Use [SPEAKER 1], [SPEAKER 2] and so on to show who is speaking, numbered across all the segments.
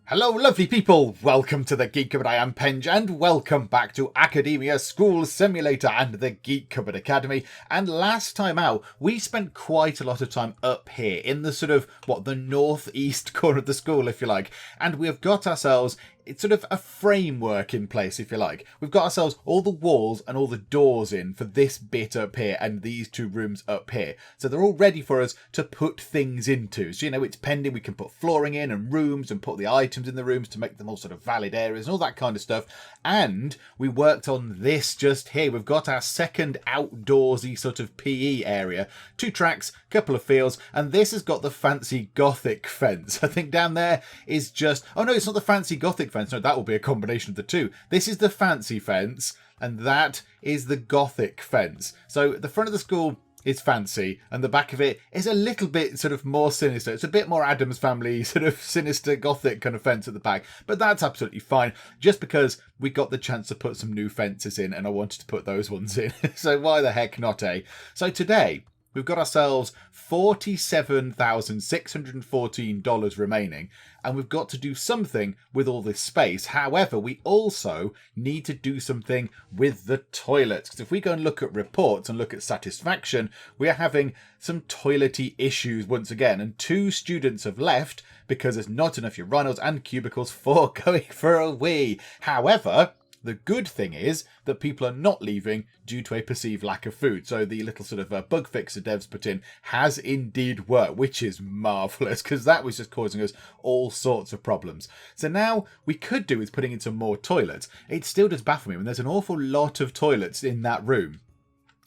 [SPEAKER 1] Hello lovely people, welcome to the Geek Cupboard. I am Penge and welcome back to Academia School Simulator and the Geek Cupboard Academy. And last time out we spent quite a lot of time up here in the the northeast corner of the school, if you like, and we have got ourselves it's sort of a framework in place, if you like. We've got ourselves all the walls and all the doors in for this bit up here and these two rooms up here. So they're all ready for us to put things into. So, it's pending. We can put flooring in and rooms and put the items in the rooms to make them all sort of valid areas and all that kind of stuff. And we worked on this just here. We've got our second outdoorsy sort of PE area. 2 tracks, couple of fields, and this has got the fancy Gothic fence. I think down there is just... Oh no, it's not the fancy Gothic fence. No, that will be a combination of the two. This is the fancy fence and that is the Gothic fence. So the front of the school is fancy and the back of it is a little bit sort of more sinister. It's a bit more Addams Family sort of sinister Gothic kind of fence at the back, but that's absolutely fine just because we got the chance to put some new fences in and I wanted to put those ones in. So why the heck not, eh? So today we've got ourselves $47,614 remaining, and we've got to do something with all this space. However, we also need to do something with the toilets, because if we go and look at reports and look at satisfaction, we are having some toilety issues once again, and 2 students have left because there's not enough urinals and cubicles for going for a wee. However, the good thing is that people are not leaving due to a perceived lack of food. So the little sort of bug fix the devs put in has indeed worked, which is marvellous because that was just causing us all sorts of problems. So now we could do is putting in some more toilets. It still does baffle me when there's an awful lot of toilets in that room.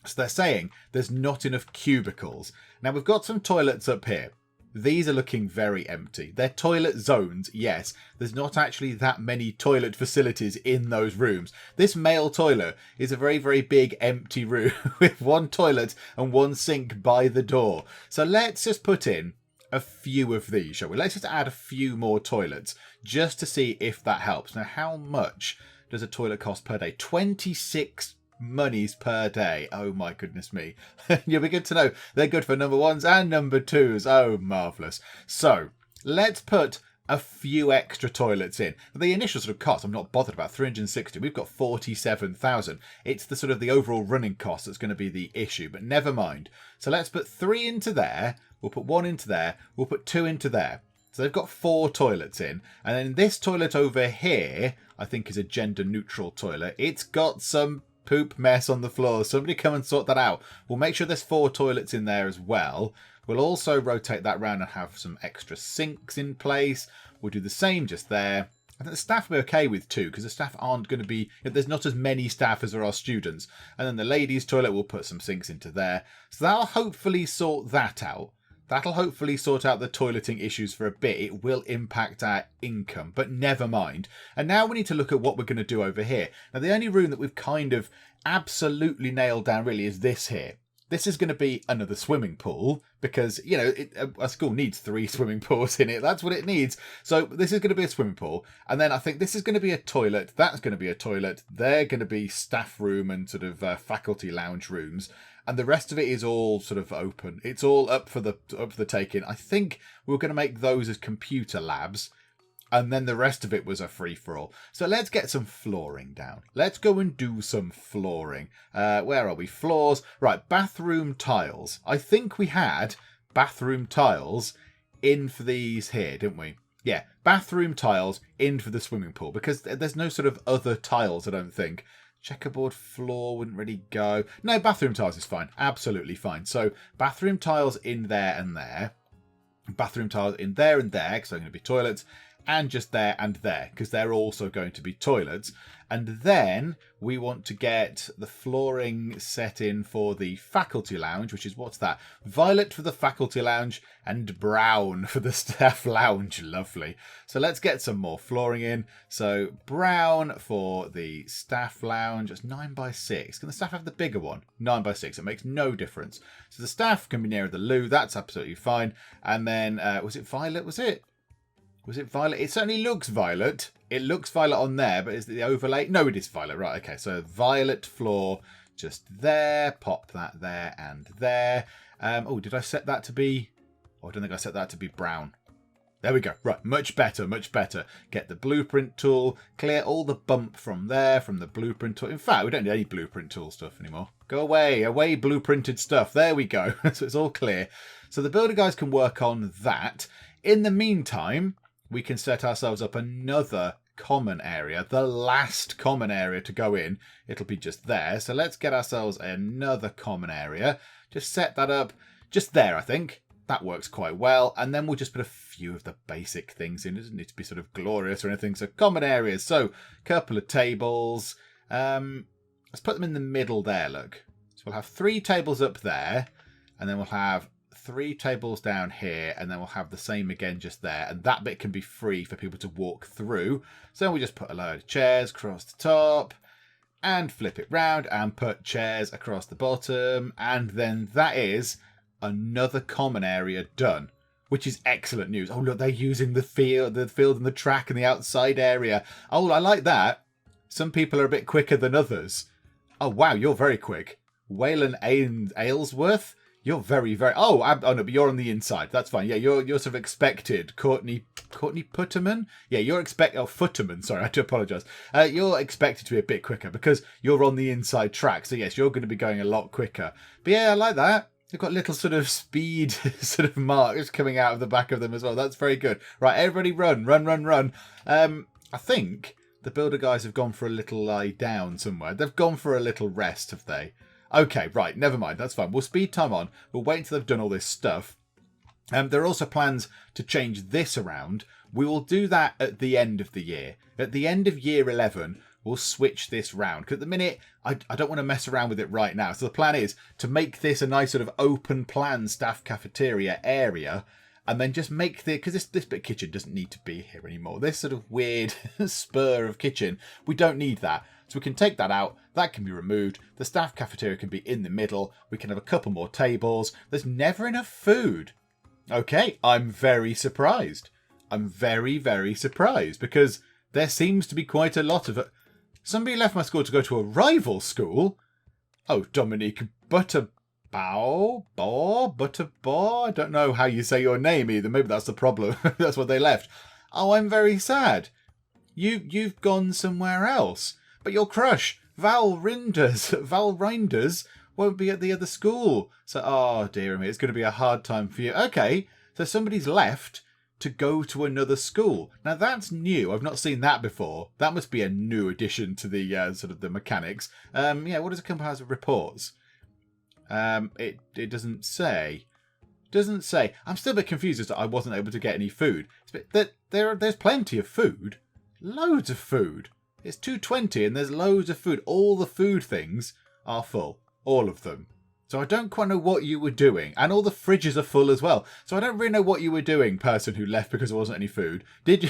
[SPEAKER 1] So they're saying there's not enough cubicles. Now we've got some toilets up here. These are looking very empty. They're toilet zones, yes. There's not actually that many toilet facilities in those rooms. This male toilet is a very, very big empty room with 1 toilet and 1 sink by the door. So let's just put in a few of these, shall we? Let's just add a few more toilets just to see if that helps. Now, how much does a toilet cost per day? 26 monies per day. Oh my goodness me. You'll be good to know they're good for number 1s and number 2s. Oh, marvellous. So let's put a few extra toilets in. The initial sort of cost, I'm not bothered about 360. We've got 47,000. It's the sort of the overall running cost that's going to be the issue, but never mind. So let's put 3 into there. We'll put 1 into there. We'll put 2 into there. So they've got 4 toilets in. And then this toilet over here, I think is a gender neutral toilet. It's got some poop mess on the floor. Somebody come and sort that out. We'll make sure there's 4 toilets in there as well. We'll also rotate that round and have some extra sinks in place. We'll do the same just there. I think the staff will be okay with 2 because the staff aren't going to be... There's not as many staff as there are students. And then the ladies' toilet, we'll put some sinks into there. So that'll hopefully sort that out. That'll hopefully sort out the toileting issues for a bit. It will impact our income, but never mind. And now we need to look at what we're going to do over here. Now, the only room that we've kind of absolutely nailed down really is this here. This is going to be another swimming pool because, a school needs 3 swimming pools in it. That's what it needs. So this is going to be a swimming pool. And then I think this is going to be a toilet. That's going to be a toilet. They're going to be staff room and sort of faculty lounge rooms. And the rest of it is all sort of open. It's all up for the taking. I think we're going to make those as computer labs. And then the rest of it was a free-for-all. So let's get some flooring down. Let's go and do some flooring. Where are we? Floors. Right, bathroom tiles. I think we had bathroom tiles in for these here, didn't we? Yeah, bathroom tiles in for the swimming pool. Because there's no sort of other tiles, I don't think. Checkerboard floor wouldn't really go. No, bathroom tiles is fine. Absolutely fine. So bathroom tiles in there and there. Bathroom tiles in there and there, because they're going to be toilets. And just there and there, because they're also going to be toilets. And then we want to get the flooring set in for the faculty lounge, which is, what's that? Violet for the faculty lounge and brown for the staff lounge. Lovely. So let's get some more flooring in. So brown for the staff lounge. It's 9x6. Can the staff have the bigger one? 9x6. It makes no difference. So the staff can be nearer the loo. That's absolutely fine. And then, was it violet? Was it violet? It certainly looks violet. It looks violet on there, but is it the overlay? No, it is violet. Right, okay. So violet floor just there. Pop that there and there. Oh, did I set that to be... Oh, I don't think I set that to be brown. There we go. Right, much better, much better. Get the blueprint tool, clear all the bump from there, from the blueprint tool. In fact, we don't need any blueprint tool stuff anymore. Go away, away blueprinted stuff. There we go. So it's all clear. So the builder guys can work on that. In the meantime, we can set ourselves up another common area, the last common area to go in. It'll be just there. So let's get ourselves another common area. Just set that up just there, I think. That works quite well. And then we'll just put a few of the basic things in. It doesn't need to be sort of glorious or anything. So common areas. So a couple of tables. Let's put them in the middle there, look. So we'll have 3 tables up there. And then we'll have 3 tables down here. And then we'll have the same again just there. And that bit can be free for people to walk through. So we just put a load of chairs across the top. And flip it round. And put chairs across the bottom. And then that is another common area done, which is excellent news. Oh, look, they're using the field and the track and the outside area. Oh, I like that. Some people are a bit quicker than others. Oh, wow, you're very quick. Waylon Aylesworth, you're very, very... Oh, no, but you're on the inside. That's fine. Yeah, you're sort of expected. Courtney Putterman? Yeah, you're expected... Oh, Futterman, sorry, I do apologise. You're expected to be a bit quicker because you're on the inside track. So, yes, you're going to be going a lot quicker. But, yeah, I like that. They've got little sort of speed sort of marks coming out of the back of them as well. That's very good. Right, everybody run. I think the builder guys have gone for a little lie down somewhere. They've gone for a little rest, have they? Okay, right, never mind. That's fine. We'll speed time on. We'll wait until they've done all this stuff. There are also plans to change this around. We will do that at the end of the year. At the end of year 11... we'll switch this round. Because at the minute, I don't want to mess around with it right now. So the plan is to make this a nice sort of open plan staff cafeteria area. And then just make because this bit of kitchen doesn't need to be here anymore. This sort of weird spur of kitchen, we don't need that. So we can take that out. That can be removed. The staff cafeteria can be in the middle. We can have a couple more tables. There's never enough food. Okay, I'm very surprised. I'm very, very surprised. Because there seems to be quite a lot of it. Somebody left my school to go to a rival school? Oh, Dominique Butterbaugh? I don't know how you say your name either. Maybe that's the problem. That's what they left. Oh, I'm very sad. You've gone somewhere else. But your crush, Val Reinders, won't be at the other school. So, oh dear me, it's going to be a hard time for you. Okay, so somebody's left to go to another school. Now that's new. I've not seen that before. That must be a new addition to the sort of the mechanics. Yeah, what does it compare as reports? It doesn't say. Doesn't say. I'm still a bit confused as to I wasn't able to get any food. There's plenty of food. Loads of food. It's 2:20 and there's loads of food. All the food things are full. All of them. So I don't quite know what you were doing. And all the fridges are full as well. So I don't really know what you were doing, person who left because there wasn't any food. Did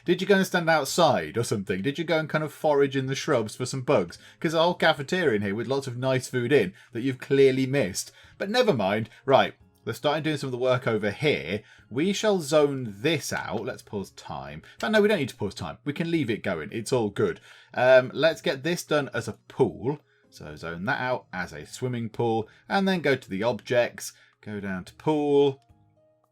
[SPEAKER 1] you go and stand outside or something? Did you go and kind of forage in the shrubs for some bugs? Because a whole cafeteria in here with lots of nice food in that you've clearly missed. But never mind. Right, let's start doing some of the work over here. We shall zone this out. Let's pause time. No, we don't need to pause time. We can leave it going. It's all good. Let's get this done as a pool. So zone that out as a swimming pool and then go to the objects, go down to pool.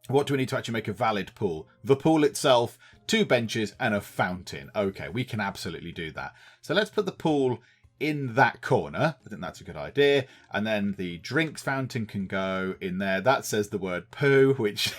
[SPEAKER 1] What do we need to actually make a valid pool? The pool itself, 2 benches and a fountain. Okay, we can absolutely do that. So let's put the pool in that corner. I think that's a good idea. And then the drinks fountain can go in there. That says the word poo, which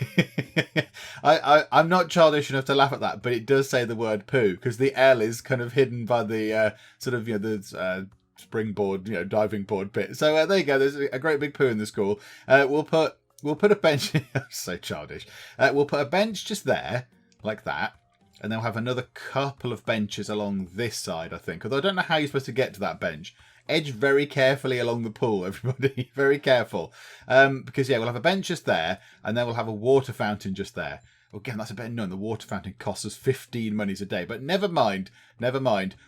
[SPEAKER 1] I'm not childish enough to laugh at that, but it does say the word poo because the L is kind of hidden by the sort of, the springboard, diving board bit. So there you go. There's a great big poo in the school. We'll put a bench. So childish. We'll put a bench just there, like that, and then we'll have another couple of benches along this side, I think. Although I don't know how you're supposed to get to that bench. Edge very carefully along the pool, everybody. Very careful, because we'll have a bench just there, and then we'll have a water fountain just there. Again, that's a bit annoying. The water fountain costs us 15 monies a day. But never mind.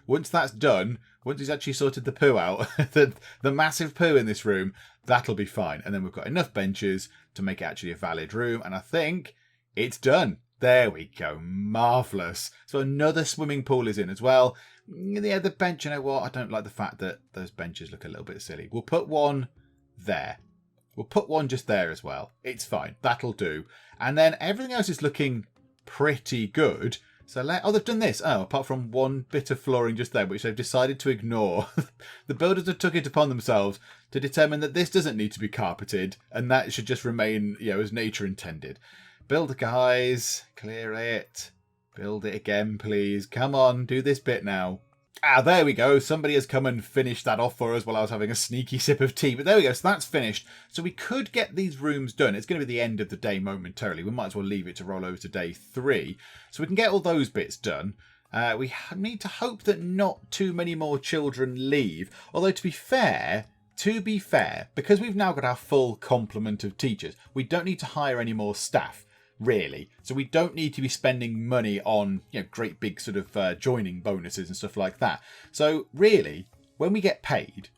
[SPEAKER 1] Once that's done, once he's actually sorted the poo out, the massive poo in this room, that'll be fine. And then we've got enough benches to make it actually a valid room. And I think it's done. There we go. Marvellous. So another swimming pool is in as well. Yeah, the bench, you know what? I don't like the fact that those benches look a little bit silly. We'll put one there. We'll put one just there as well. It's fine. That'll do. And then everything else is looking pretty good. So they've done this. Oh, apart from one bit of flooring just there, which they've decided to ignore. The builders have took it upon themselves to determine that this doesn't need to be carpeted, and that should just remain, as nature intended. Builder guys, clear it. Build it again, please. Come on, do this bit now. Ah, there we go. Somebody has come and finished that off for us while I was having a sneaky sip of tea. But there we go. So that's finished. So we could get these rooms done. It's going to be the end of the day momentarily. We might as well leave it to roll over to day 3. So we can get all those bits done. We need to hope that not too many more children leave. Although to be fair, because we've now got our full complement of teachers, we don't need to hire any more staff. Really. So we don't need to be spending money on, great big sort of joining bonuses and stuff like that. So really, when we get paid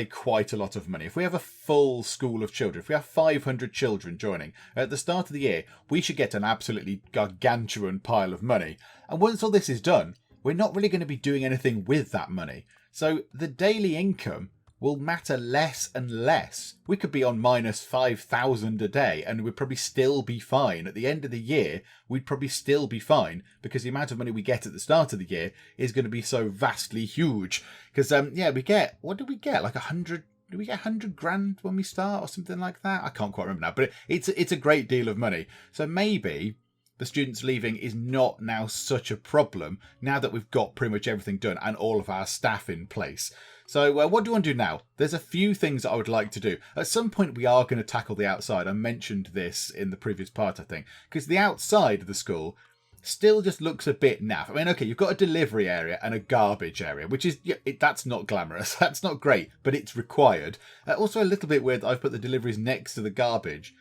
[SPEAKER 1] quite a lot of money. If we have a full school of children, if we have 500 children joining at the start of the year, we should get an absolutely gargantuan pile of money. And once all this is done, we're not really going to be doing anything with that money. So the daily income will matter less and less. We could be on minus 5,000 a day and we'd probably still be fine. At the end of the year, we'd probably still be fine because the amount of money we get at the start of the year is going to be so vastly huge. Because, we get, what do we get? Like 100, do we get 100 grand when we start or something like that? I can't quite remember now, but it's a great deal of money. So maybe the students leaving is not now such a problem now that we've got pretty much everything done and all of our staff in place. So what do you want to do now? There's a few things that I would like to do. At some point, we are going to tackle the outside. I mentioned this in the previous part, I think, because the outside of the school still just looks a bit naff. I mean, okay, you've got a delivery area and a garbage area, which is, that's not glamorous. That's not great, but it's required. Also a little bit weird that I've put the deliveries next to the garbage.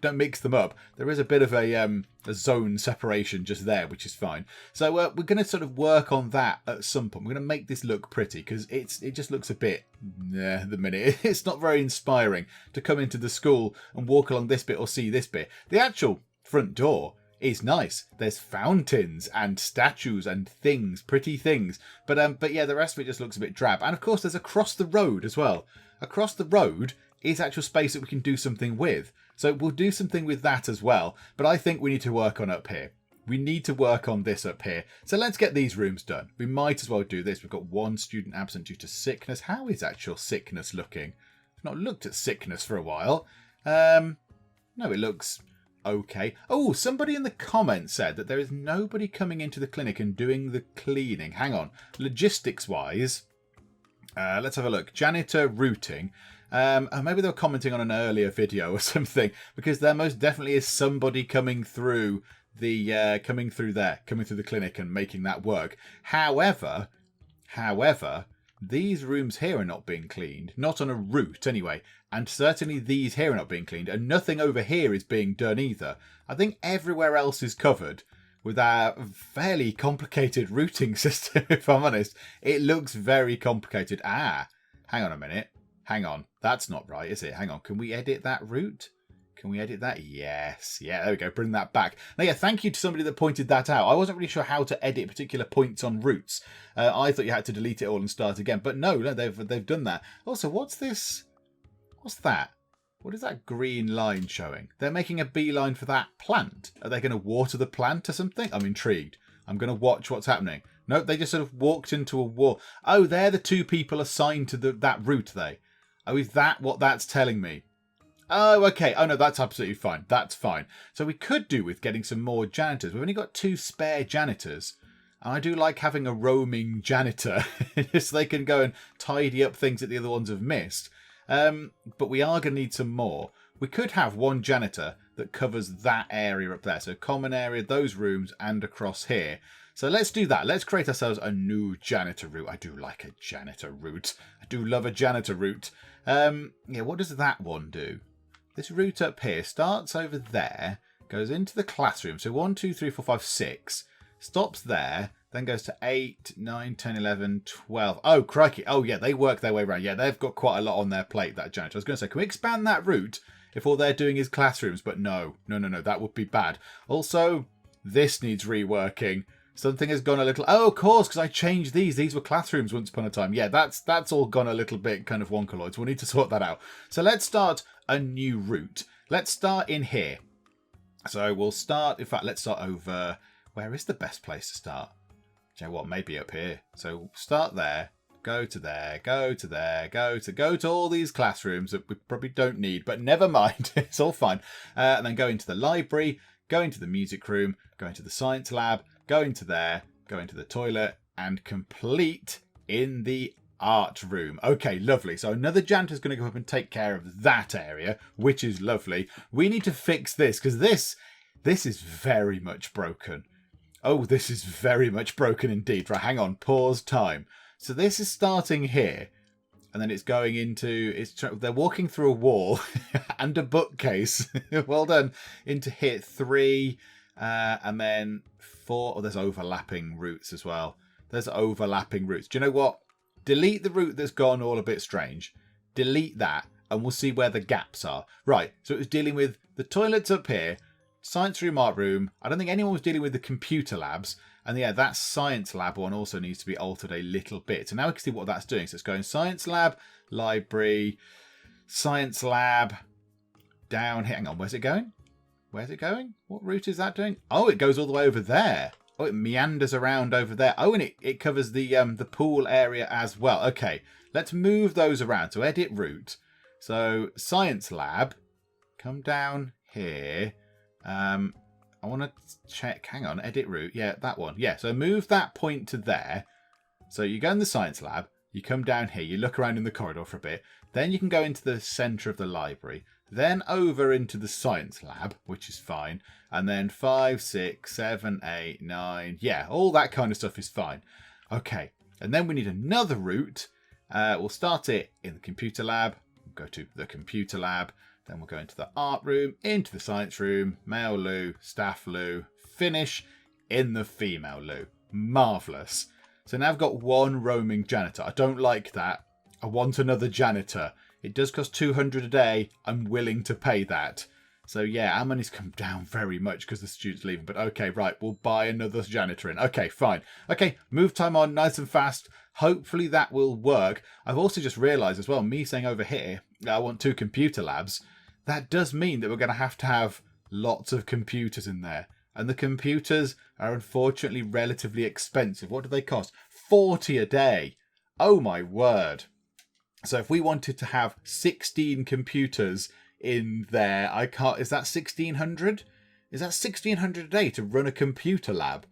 [SPEAKER 1] Don't mix them up. There is a bit of a zone separation just there, which is fine. So we're going to sort of work on that at some point. We're going to make this look pretty because it just looks a bit, at the minute. It's not very inspiring to come into the school and walk along this bit or see this bit. The actual front door is nice. There's fountains and statues and things, pretty things. But yeah, the rest of it just looks a bit drab. And of course, there's across the road as well. Across the road is actual space that we can do something with. So we'll do something with that as well. But I think we need to work on up here. We need to work on this up here. So let's get these rooms done. We might as well do this. We've got one student absent due to sickness. How is actual sickness looking? I've not looked at sickness for a while. No, it looks okay. Oh, somebody in the comments said that there is nobody coming into the clinic and doing the cleaning. Hang on. Logistics-wise, let's have a look. Janitor routing. Maybe they were commenting on an earlier video or something, because there most definitely is somebody coming through the coming through the clinic and making that work. However, these rooms here are not being cleaned, not on a route anyway, and certainly these here are not being cleaned, and nothing over here is being done either. I think everywhere else is covered with our fairly complicated routing system, if I'm honest. It looks very complicated. Hang on a minute. Hang on. That's not right, is it? Hang on. Can we edit that route? Can we edit that? Yes. Yeah, there we go. Bring that back. Now, yeah, thank you to somebody that pointed that out. I wasn't really sure how to edit particular points on routes. I thought you had to delete it all and start again. But no, they've done that. Also, what's this? What's that? What is that green line showing? They're making a beeline for that plant. Are they going to water the plant or something? I'm intrigued. I'm going to watch what's happening. Nope, they just sort of walked into a wall. Oh, they're the two people assigned to that route, Oh, is that what that's telling me? Oh, okay. Oh, no, that's absolutely fine. That's fine. So we could do with getting some more janitors. We've only got 2 spare janitors. And I do like having a roaming janitor so they can go and tidy up things that the other ones have missed. But we are going to need some more. We could have one janitor that covers that area up there. So common area, those rooms, and across here. So let's do that. Let's create ourselves a new janitor route. I do like a janitor route. I do love a janitor route. Yeah, what does that one do? This route up here starts over there, goes into the classroom. So 1, 2, 3, 4, 5, 6. Stops there, then goes to 8, 9, 10, 11, 12. Oh, crikey. Oh, yeah, they work their way around. Yeah, they've got quite a lot on their plate, that janitor. I was going to say, can we expand that route if all they're doing is classrooms? But no, that would be bad. Also, this needs reworking. Something has gone a little... Oh, of course, because I changed these. These were classrooms once upon a time. Yeah, that's all gone a little bit kind of wonkaloid. So we'll need to sort that out. So let's start a new route. Let's start in here. So we'll start, in fact, let's start over, where is the best place to start? Do you know what, maybe up here. So start there, go to there, go to there, go to all these classrooms that we probably don't need, but never mind, it's all fine. And then go into the library, go into the music room, go into the science lab, go into there, go into the toilet, and complete in the art room. Okay, lovely. So another janitor's going to go up and take care of that area, which is lovely. We need to fix this because this is very much broken. Oh, this is very much broken indeed. Right, hang on, pause time. So this is starting here, and then it's going into, they're walking through a wall and a bookcase. Well done. Into here, 3, and then 4. Oh, there's overlapping routes as well. There's overlapping routes. Do you know what? Delete the route that's gone all a bit strange. Delete that, and we'll see where the gaps are. Right, so it was dealing with the toilets up here, science room, art room. I don't think anyone was dealing with the computer labs. And yeah, that science lab one also needs to be altered a little bit. So now we can see what that's doing. So it's going science lab, library, science lab, down here. Hang on, where's it going? Where's it going? What route is that doing? Oh, it goes all the way over there. Oh, it meanders around over there. Oh, and it covers the pool area as well. Okay, let's move those around. So edit route. So science lab, come down here. I want to check. Hang on, edit route. Yeah, that one. Yeah, so move that point to there. So you go in the science lab. You come down here. You look around in the corridor for a bit. Then you can go into the centre of the library. Then over into the science lab, which is fine. And then 5, 6, 7, 8, 9. Yeah, all that kind of stuff is fine. Okay, and then we need another route. We'll start it in the computer lab. We'll go to the computer lab. Then we'll go into the art room, into the science room, male loo, staff loo, finish in the female loo. Marvellous. So now I've got one roaming janitor. I don't like that. I want another janitor. It does cost 200 a day. I'm willing to pay that. So yeah, our money's come down very much because the student's leaving. But okay, right, we'll buy another janitor in. Okay, fine. Okay, move time on nice and fast. Hopefully that will work. I've also just realised as well, me saying over here, I want 2 computer labs. That does mean that we're going to have lots of computers in there. And the computers are unfortunately relatively expensive. What do they cost? 40 a day. Oh my word. So if we wanted to have 16 computers in there, I can't. Is that 1,600? Is that 1,600 a day to run a computer lab?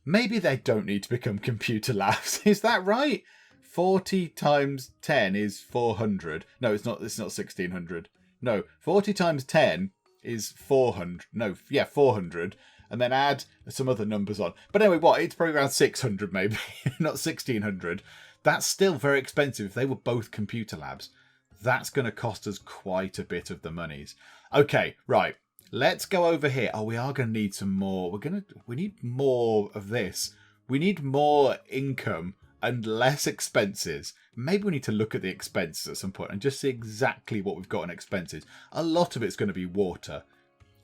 [SPEAKER 1] Maybe they don't need to become computer labs. Is that right? 40 times 10 is 400. No, it's not 1,600. No, 40 times 10 is 400. No, yeah, 400. And then add some other numbers on. But anyway, what? It's probably around 600 maybe, not 1,600. That's still very expensive. If they were both computer labs, that's going to cost us quite a bit of the monies. Okay, right. Let's go over here. Oh, we are going to need some more. We need more of this. We need more income and less expenses. Maybe we need to look at the expenses at some point and just see exactly what we've got in expenses. A lot of it's going to be water.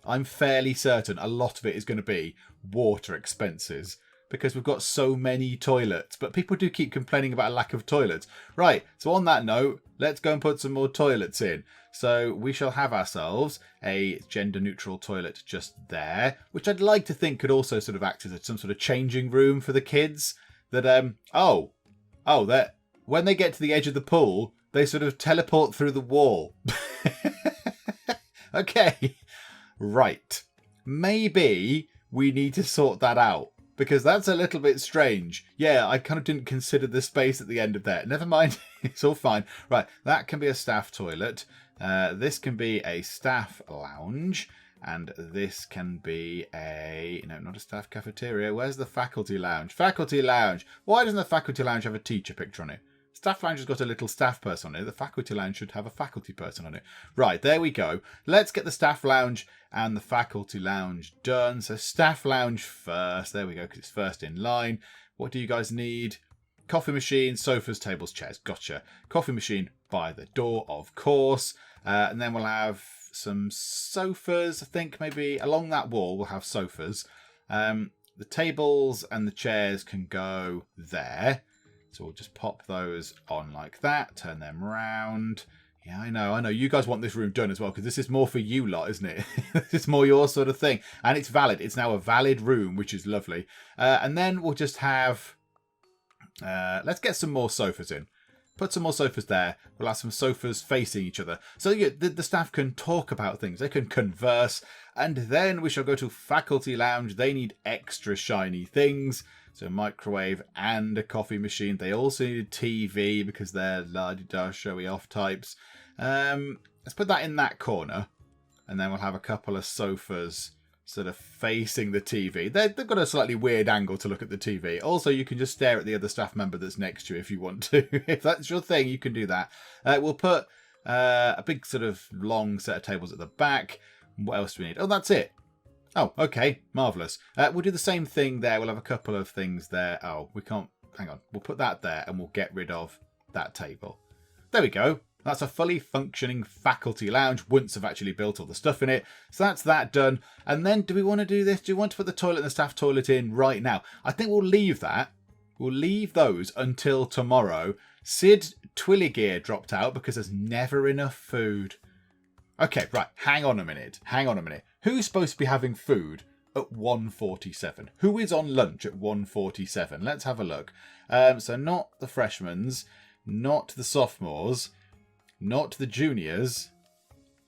[SPEAKER 1] I'm fairly certain a lot of it is going to be water expenses because we've got so many toilets. But people do keep complaining about a lack of toilets. Right, so on that note, let's go and put some more toilets in. So we shall have ourselves a gender-neutral toilet just there, which I'd like to think could also sort of act as some sort of changing room for the kids. That, that when they get to the edge of the pool, they sort of teleport through the wall. Okay. Right. Maybe we need to sort that out because that's a little bit strange. Yeah, I kind of didn't consider the space at the end of there. Never mind. It's all fine. Right. That can be a staff toilet. This can be a staff lounge. And this can be no, not a staff cafeteria. Where's the faculty lounge? Faculty lounge. Why doesn't the faculty lounge have a teacher picture on it? Staff lounge has got a little staff person on it. The faculty lounge should have a faculty person on it. Right, there we go. Let's get the staff lounge and the faculty lounge done. So staff lounge first. There we go, because it's first in line. What do you guys need? Coffee machine, sofas, tables, chairs. Gotcha. Coffee machine by the door, of course. And then we'll have some sofas. I think maybe along that wall we'll have sofas. The tables and the chairs can go there. So we'll just pop those on like that, turn them round. Yeah, I know. You guys want this room done as well, because this is more for you lot, isn't it? This is more your sort of thing. And it's valid. It's now a valid room, which is lovely. And then we'll just have... let's get some more sofas in. Put some more sofas there. We'll have some sofas facing each other. So yeah, the staff can talk about things. They can converse. And then we shall go to Faculty Lounge. They need extra shiny things. So microwave and a coffee machine. They also need a TV because they're la-di-da showy off types. Let's put that in that corner. And then we'll have a couple of sofas sort of facing the TV. They've got a slightly weird angle to look at the TV. Also, you can just stare at the other staff member that's next to you if you want to. If that's your thing, you can do that. We'll put a big sort of long set of tables at the back. What else do we need? Oh, that's it. Oh, okay. Marvellous. We'll do the same thing there. We'll have a couple of things there. Oh, we can't... Hang on. We'll put that there and we'll get rid of that table. There we go. That's a fully functioning faculty lounge once I've actually built all the stuff in it. So that's that done. And then do we want to do this? Do we want to put the toilet and the staff toilet in right now? I think we'll leave that. We'll leave those until tomorrow. Sid Twilligear dropped out because there's never enough food. Okay, right. Hang on a minute. Who's supposed to be having food at 1:47? Who is on lunch at 1:47? Let's have a look. So not the freshmen, not the sophomores, not the juniors,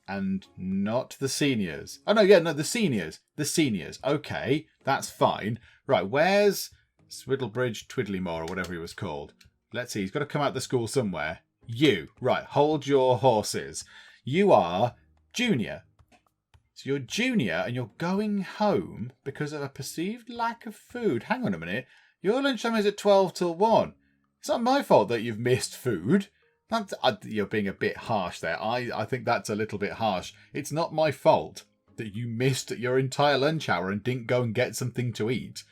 [SPEAKER 1] and not the seniors. Oh, no, the seniors. The seniors. Okay, that's fine. Right, where's Swiddlebridge Twiddlymore or whatever he was called? Let's see, he's got to come out of the school somewhere. You. Right, hold your horses. You are junior. So you're junior and you're going home because of a perceived lack of food. Hang on a minute. Your lunchtime is at 12 till 1. It's not my fault that you've missed food. You're being a bit harsh there. I think that's a little bit harsh. It's not my fault that you missed your entire lunch hour and didn't go and get something to eat.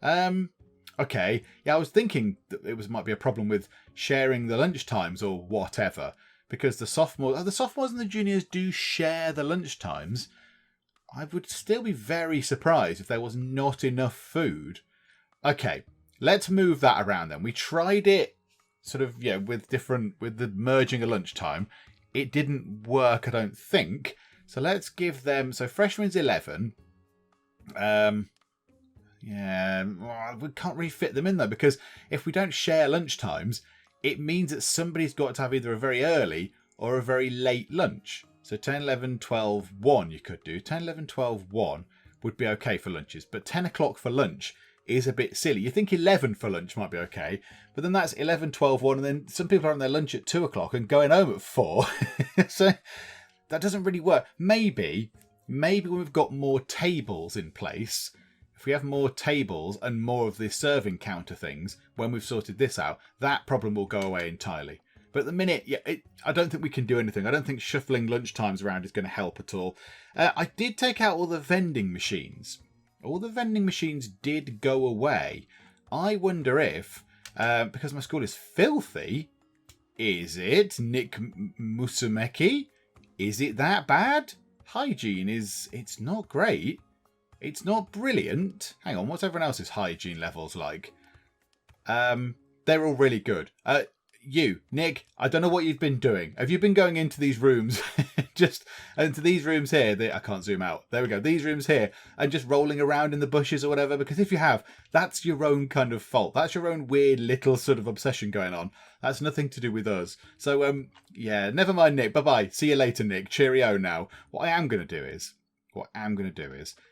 [SPEAKER 1] Okay. Yeah, I was thinking that might be a problem with sharing the lunch times or whatever. Because the sophomores and the juniors do share the lunch times. I would still be very surprised if there was not enough food. Okay, let's move that around then. We tried it sort of, with the merging a lunchtime. It didn't work, I don't think. So let's give them, so freshman's 11. We can't really fit them in though, because if we don't share lunchtimes, it means that somebody's got to have either a very early or a very late lunch. So 10, 11, 12, 1 you could do. 10, 11, 12, 1 would be okay for lunches. But 10 o'clock for lunch is a bit silly. You think 11 for lunch might be okay. But then that's 11, 12, 1. And then some people are on their lunch at 2 o'clock and going home at 4. So that doesn't really work. Maybe when we've got more tables in place, if we have more tables and more of the serving counter things, when we've sorted this out, that problem will go away entirely. But at the minute, I don't think we can do anything. I don't think shuffling lunchtimes around is going to help at all. I did take out all the vending machines. All the vending machines did go away. I wonder if, because my school is filthy, is it, Nick Musumeki? Is it that bad? Hygiene it's not great. It's not brilliant. Hang on, what's everyone else's hygiene levels like? They're all really good. You, Nick, I don't know what you've been doing. Have you been going into these rooms, into these rooms here? I can't zoom out. There we go. These rooms here, and just rolling around in the bushes or whatever. Because if you have, that's your own kind of fault. That's your own weird little sort of obsession going on. That's nothing to do with us. So, never mind, Nick. Bye-bye. See you later, Nick. Cheerio now. What I am going to do is,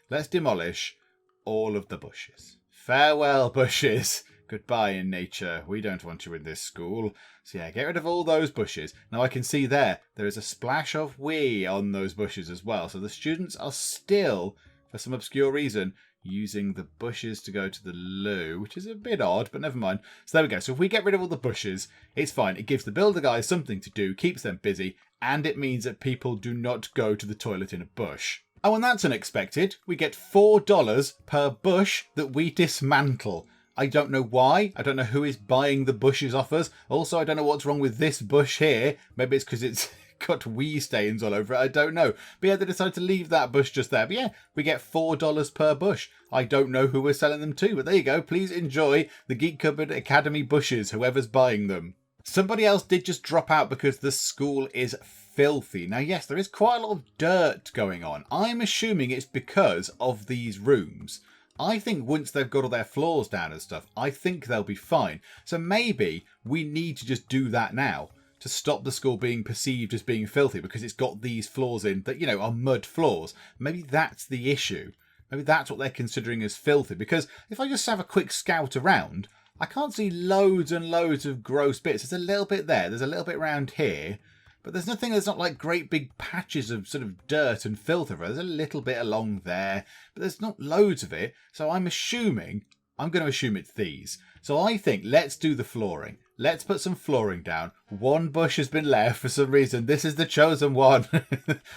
[SPEAKER 1] let's demolish all of the bushes. Farewell, bushes. Goodbye in nature. We don't want you in this school. So yeah, get rid of all those bushes. Now I can see there is a splash of wee on those bushes as well. So the students are still, for some obscure reason, using the bushes to go to the loo, which is a bit odd, but never mind. So there we go. So if we get rid of all the bushes, it's fine. It gives the builder guys something to do, keeps them busy, and it means that people do not go to the toilet in a bush. Oh, and that's unexpected. We get $4 per bush that we dismantle. I don't know why. I don't know who is buying the bushes off us. Also, I don't know what's wrong with this bush here. Maybe it's because it's got wee stains all over it. I don't know. But yeah, they decided to leave that bush just there. But yeah, we get $4 per bush. I don't know who we're selling them to, but there you go. Please enjoy the Geek Cupboard Academy bushes, whoever's buying them. Somebody else did just drop out because the school is filthy. Now, yes, there is quite a lot of dirt going on. I'm assuming it's because of these rooms. I think once they've got all their floors down and stuff, I think they'll be fine. So maybe we need to just do that now to stop the school being perceived as being filthy because it's got these floors in that, are mud floors. Maybe that's the issue. Maybe that's what they're considering as filthy. Because if I just have a quick scout around, I can't see loads and loads of gross bits. There's a little bit there. There's a little bit around here. But there's nothing that's not like great big patches of sort of dirt and filth everywhere. There's a little bit along there. But there's not loads of it. So I'm going to assume it's these. So I think let's do the flooring. Let's put some flooring down. One bush has been left for some reason. This is the chosen one.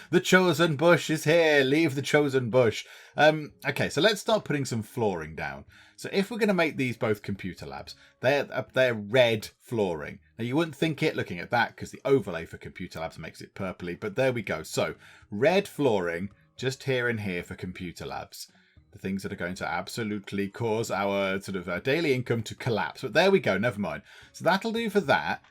[SPEAKER 1] The chosen bush is here. Leave the chosen bush. Okay, so let's start putting some flooring down. So if we're going to make these both computer labs, they're red flooring. Now you wouldn't think it looking at that because the overlay for computer labs makes it purpley. But there we go. So red flooring just here and here for computer labs. The things that are going to absolutely cause our sort of daily income to collapse. But there we go, never mind. So that'll do for that.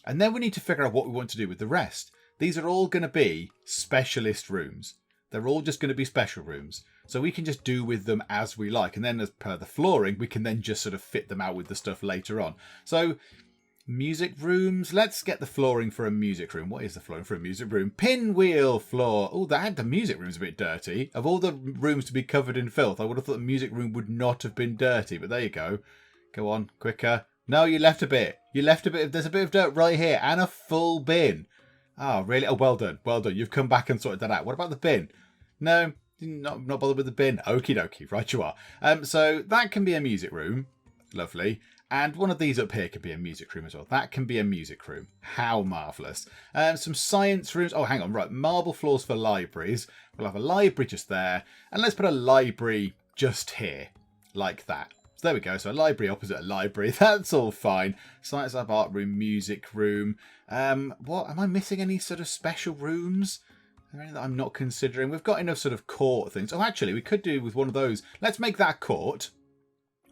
[SPEAKER 1] And then we need to figure out what we want to do with the rest. These are all going to be specialist rooms. They're all just going to be special rooms. So we can just do with them as we like. And then as per the flooring, we can then just sort of fit them out with the stuff later on. So music rooms. Let's get the flooring for a music room. What is the flooring for a music room? Pinwheel floor. Oh, the music room's a bit dirty. Of all the rooms to be covered in filth, I would have thought the music room would not have been dirty. But there you go. Go on, quicker. No, you left a bit. There's a bit of dirt right here and a full bin. Oh, really? Oh, well done. Well done. You've come back and sorted that out. What about the bin? No, not bothered with the bin. Okie dokie. Right you are. So that can be a music room. Lovely. And one of these up here could be a music room as well. That can be a music room. How marvellous. Some science rooms. Oh, hang on. Right. Marble floors for libraries. We'll have a library just there. And let's put a library just here. Like that. So there we go. So a library opposite a library. That's all fine. Science lab, art room, music room. What? Am I missing any sort of special rooms? Are there any that I'm not considering? We've got enough sort of court things. Oh, actually, we could do with one of those. Let's make that a court.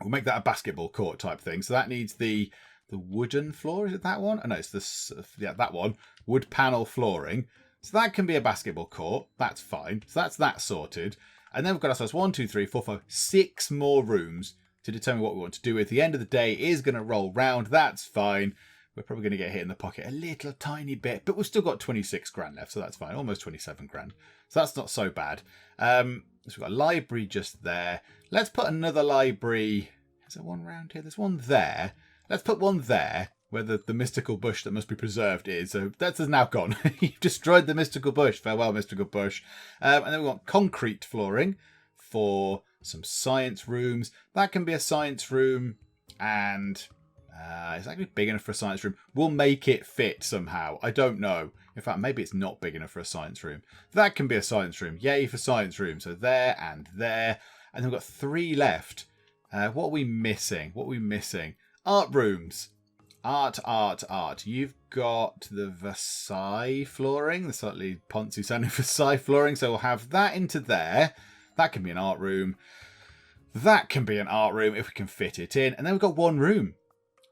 [SPEAKER 1] We'll make that a basketball court type thing. So that needs the wooden floor. Is it that one? Oh, no, it's this. Yeah, that one. Wood panel flooring. So that can be a basketball court. That's fine. So that's that sorted. And then we've got ourselves 1, 2, 3, 4, 5, 6 more rooms to determine what we want to do. At the end of the day, it is going to roll round. That's fine. We're probably going to get hit in the pocket a little tiny bit, but we've still got 26 grand left, so that's fine. Almost 27 grand. So that's not so bad. So we've got a library just there. Let's put another library. Is there one around here? There's one there. Let's put one there where the mystical bush that must be preserved is. So that's now gone. You've destroyed the mystical bush. Farewell, mystical bush. And then we want concrete flooring for some science rooms. That can be a science room, and it's actually big enough for a science room. We'll make it fit somehow. I don't know. In fact, maybe it's not big enough for a science room. That can be a science room. Yay for science room. So there and there. And then we've got 3 left. What are we missing? Art rooms. Art. You've got the Versailles flooring. The slightly poncy sounding Versailles flooring. So we'll have that into there. That can be an art room. That can be an art room if we can fit it in. And then we've got 1 room.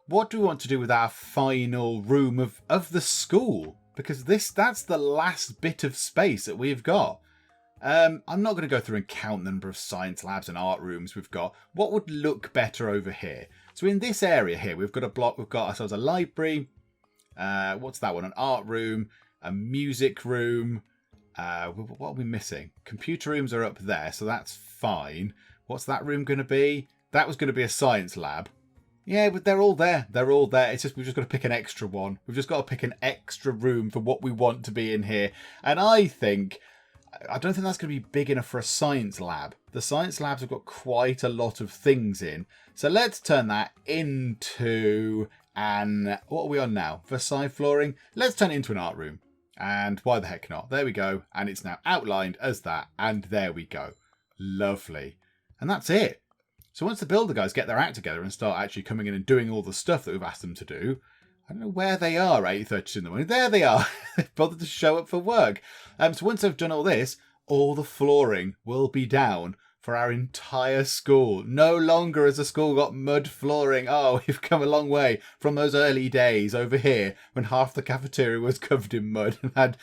[SPEAKER 1] What do we want to do with our final room of the school? Because that's the last bit of space that we've got. I'm not going to go through and count the number of science labs and art rooms we've got. What would look better over here? So in this area here, we've got a block. We've got ourselves a library. What's that one? An art room, a music room. What are we missing? Computer rooms are up there, so that's fine. What's that room going to be? That was going to be a science lab. Yeah, but they're all there. It's just we've just got to pick an extra one. We've just got to pick an extra room for what we want to be in here. And I don't think that's going to be big enough for a science lab. The science labs have got quite a lot of things in. So let's turn that into what are we on now? Versailles flooring? Let's turn it into an art room. And why the heck not? There we go. And it's now outlined as that. And there we go. Lovely. And that's it. So once the builder guys get their act together and start actually coming in and doing all the stuff that we've asked them to do, I don't know where they are, 8:30 in the morning. There they are. They've bothered to show up for work. So once they've done all this, all the flooring will be down for our entire school. No longer has the school got mud flooring. Oh, we've come a long way from those early days over here when half the cafeteria was covered in mud and had,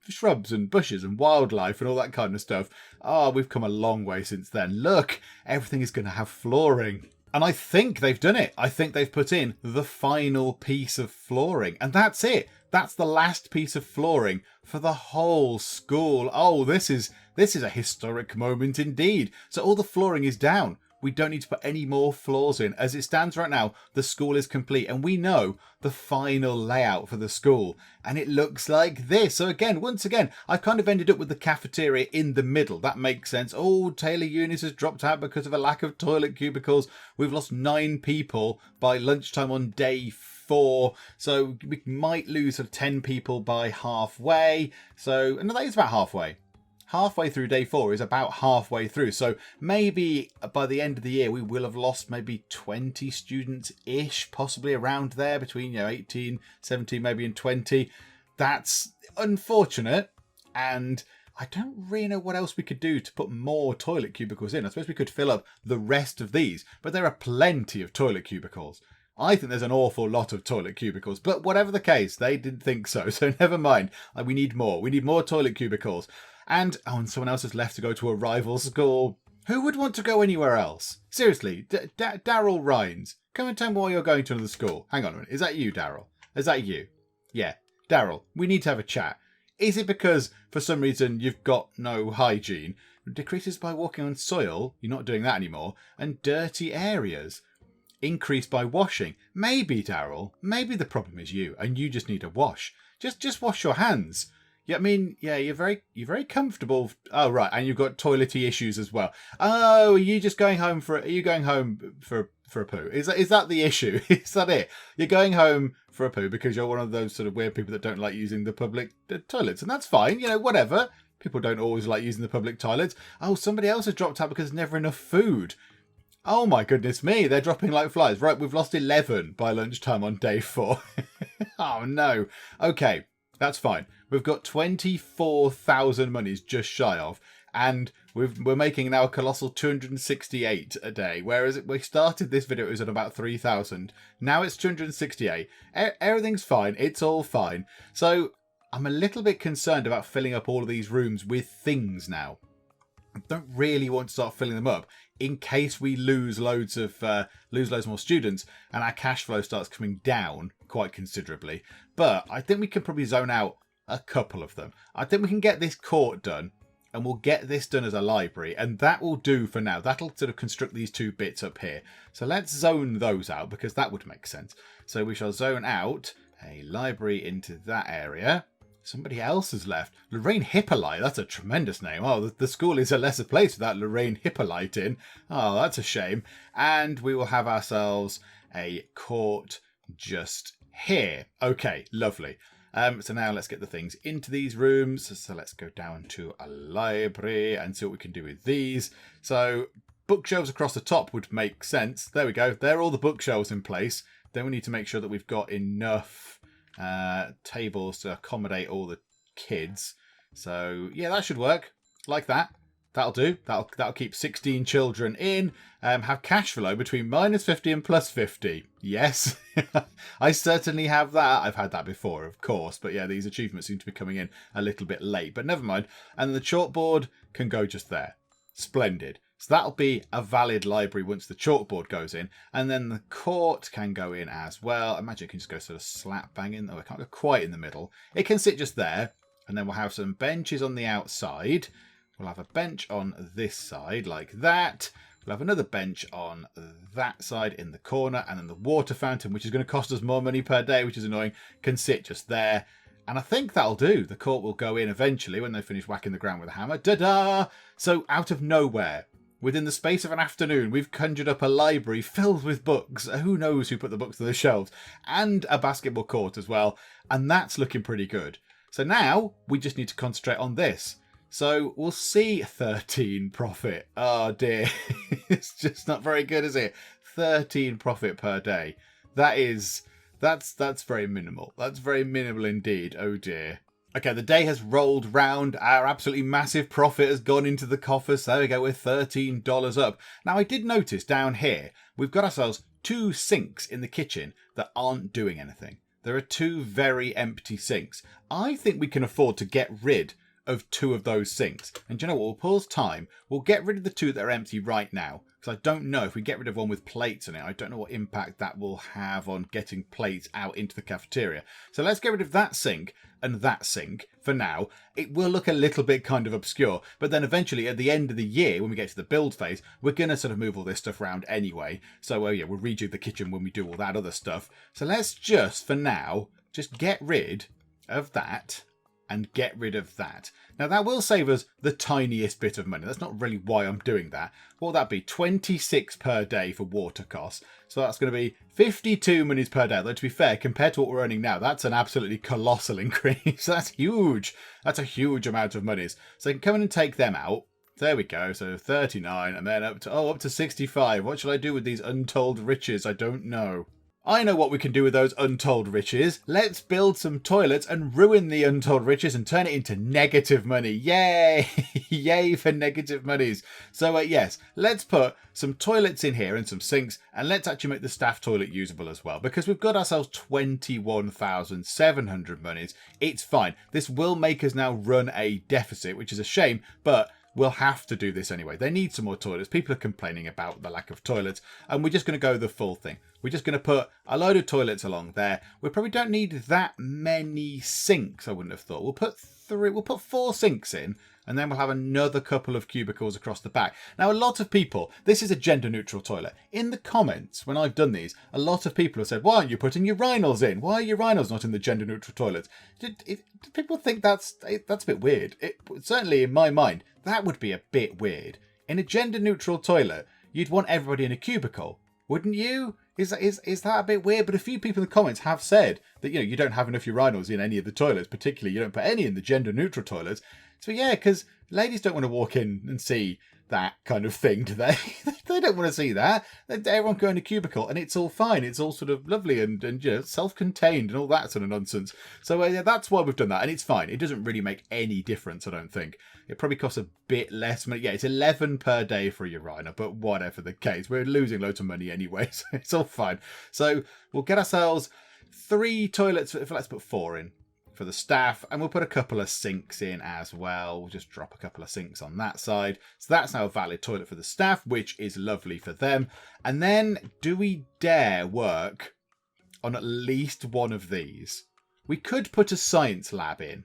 [SPEAKER 1] shrubs and bushes and wildlife and all that kind of stuff. Oh, we've come a long way since then. Look, everything is going to have flooring. And I think they've done it. I think they've put in the final piece of flooring. And that's it. That's the last piece of flooring for the whole school. Oh, this is a historic moment indeed. So all the flooring is down. We don't need to put any more floors in. As it stands right now, the school is complete and we know the final layout for the school. And it looks like this. So again, once again, I've kind of ended up with the cafeteria in the middle. That makes sense. Oh, Taylor Eunice has dropped out because of a lack of toilet cubicles. We've lost 9 people by lunchtime on day 4. So we might lose 10 people by halfway. So, no, that is about halfway. Halfway through day 4 is about halfway through. So maybe by the end of the year, we will have lost maybe 20 students-ish, possibly around there between 18, 17, maybe and 20. That's unfortunate. And I don't really know what else we could do to put more toilet cubicles in. I suppose we could fill up the rest of these, but there are plenty of toilet cubicles. I think there's an awful lot of toilet cubicles, but whatever the case, they didn't think so. So never mind. We need more. We need more toilet cubicles. And someone else has left to go to a rival school. Who would want to go anywhere else? Seriously, Daryl Rhines, come and tell me why you're going to another school. Hang on a minute. Is that you, Daryl? Is that you? Yeah. Daryl, we need to have a chat. Is it because, for some reason, you've got no hygiene? It decreases by walking on soil. You're not doing that anymore. And dirty areas. Increased by washing. Maybe, Daryl. Maybe the problem is you, and you just need a wash. Just wash your hands. Yeah, I mean, yeah, you're very comfortable. Oh, right, and you've got toilety issues as well. Oh, are you going home for a poo? Is that the issue? Is that it? You're going home for a poo because you're one of those sort of weird people that don't like using the public toilets, and that's fine. Whatever. People don't always like using the public toilets. Oh, somebody else has dropped out because there's never enough food. Oh my goodness me, they're dropping like flies. Right, we've lost 11 by lunchtime on day 4. Oh no. Okay, that's fine. We've got 24,000 monies just shy of, and we're making now a colossal 268 a day, whereas we started this video, it was at about 3,000. Now it's 268. Everything's fine. It's all fine. So I'm a little bit concerned about filling up all of these rooms with things now. I don't really want to start filling them up in case we lose loads more students and our cash flow starts coming down quite considerably. But I think we can probably zone out a couple of them. I think we can get this court done and we'll get this done as a library, and that will do for now. That'll sort of construct these 2 bits up here. So let's zone those out because that would make sense. So we shall zone out a library into that area. Somebody else has left. Lorraine Hippolyte, that's a tremendous name. Oh, the school is a lesser place without Lorraine Hippolyte in. Oh, that's a shame. And we will have ourselves a court just here. Okay, lovely. So now let's get the things into these rooms. So let's go down to a library and see what we can do with these. So bookshelves across the top would make sense. There we go. There are all the bookshelves in place. Then we need to make sure that we've got enough tables to accommodate all the kids. So yeah, that should work. Like that. That'll do. That'll keep 16 children in. Have cash flow between -50 and +50. Yes, I certainly have that. I've had that before, of course. But yeah, these achievements seem to be coming in a little bit late. But never mind. And the chalkboard can go just there. Splendid. So that'll be a valid library once the chalkboard goes in. And then the court can go in as well. I imagine it can just go sort of slap bang in. Oh, it can't go quite in the middle. It can sit just there. And then we'll have some benches on the outside. We'll have a bench on this side like that. We'll have another bench on that side in the corner. And then the water fountain, which is going to cost us more money per day, which is annoying, can sit just there. And I think that'll do. The court will go in eventually when they finish whacking the ground with a hammer. Da-da! So out of nowhere, within the space of an afternoon, we've conjured up a library filled with books. Who knows who put the books on the shelves? And a basketball court as well. And that's looking pretty good. So now we just need to concentrate on this. So we'll see 13 profit. Oh dear. It's just not very good, is it? 13 profit per day. That's very minimal. That's very minimal indeed. Oh dear. Okay, the day has rolled round. Our absolutely massive profit has gone into the coffers. There we go, we're $13 up. Now, I did notice down here, we've got ourselves 2 sinks in the kitchen that aren't doing anything. There are 2 very empty sinks. I think we can afford to get rid of 2 of those sinks. And do you know what? We'll pause time. We'll get rid of the 2 that are empty right now. Because I don't know if we get rid of one with plates in it, I don't know what impact that will have on getting plates out into the cafeteria. So let's get rid of that sink and that sink for now. It will look a little bit kind of obscure, but then eventually at the end of the year, when we get to the build phase, we're going to sort of move all this stuff around anyway. So yeah, we'll redo the kitchen when we do all that other stuff. So let's just, for now, just get rid of that and get rid of that. Now that will save us the tiniest bit of money. That's not really why I'm doing that. What would that be? 26 per day for water costs. So that's going to be 52 monies per day. Though to be fair, compared to what we're earning now, that's an absolutely colossal increase. That's huge. That's a huge amount of monies. So I can come in and take them out. There we go. So 39 and then up to 65. What shall I do with these untold riches? I don't know. I know what we can do with those untold riches. Let's build some toilets and ruin the untold riches and turn it into negative money. Yay! Yay for negative monies. So yes, let's put some toilets in here and some sinks, and let's actually make the staff toilet usable as well, because we've got ourselves 21,700 monies. It's fine. This will make us now run a deficit, which is a shame, but we'll have to do this anyway. They need some more toilets. People are complaining about the lack of toilets, and we're just going to go the full thing. We're just going to put a load of toilets along there. We probably don't need that many sinks, I wouldn't have thought. We'll put 4 sinks in, and then we'll have another couple of cubicles across the back. Now, a lot of people, this is a gender-neutral toilet. In the comments, when I've done these, a lot of people have said, why aren't you putting urinals in? Why are urinals not in the gender-neutral toilets? Do people think that's a bit weird? Certainly, in my mind, that would be a bit weird. In a gender-neutral toilet, you'd want everybody in a cubicle, wouldn't you? Is that a bit weird? But a few people in the comments have said that, you don't have enough urinals in any of the toilets, particularly you don't put any in the gender-neutral toilets. So yeah, because ladies don't want to walk in and see that kind of thing, do they? They don't want to see that. Everyone go in a cubicle and it's all fine. It's all sort of lovely and self-contained and all that sort of nonsense. So yeah, that's why we've done that, and it's fine. It doesn't really make any difference, I don't think. It probably costs a bit less money. Yeah, it's 11 per day for a urinal, but whatever the case, we're losing loads of money anyway, so it's all fine. So we'll get ourselves 3 toilets. Let's put 4 in for the staff, and we'll put a couple of sinks in as well. We'll just drop a couple of sinks on that side. So that's now a valid toilet for the staff, which is lovely for them. And then, do we dare work on at least one of these? We could put a science lab in.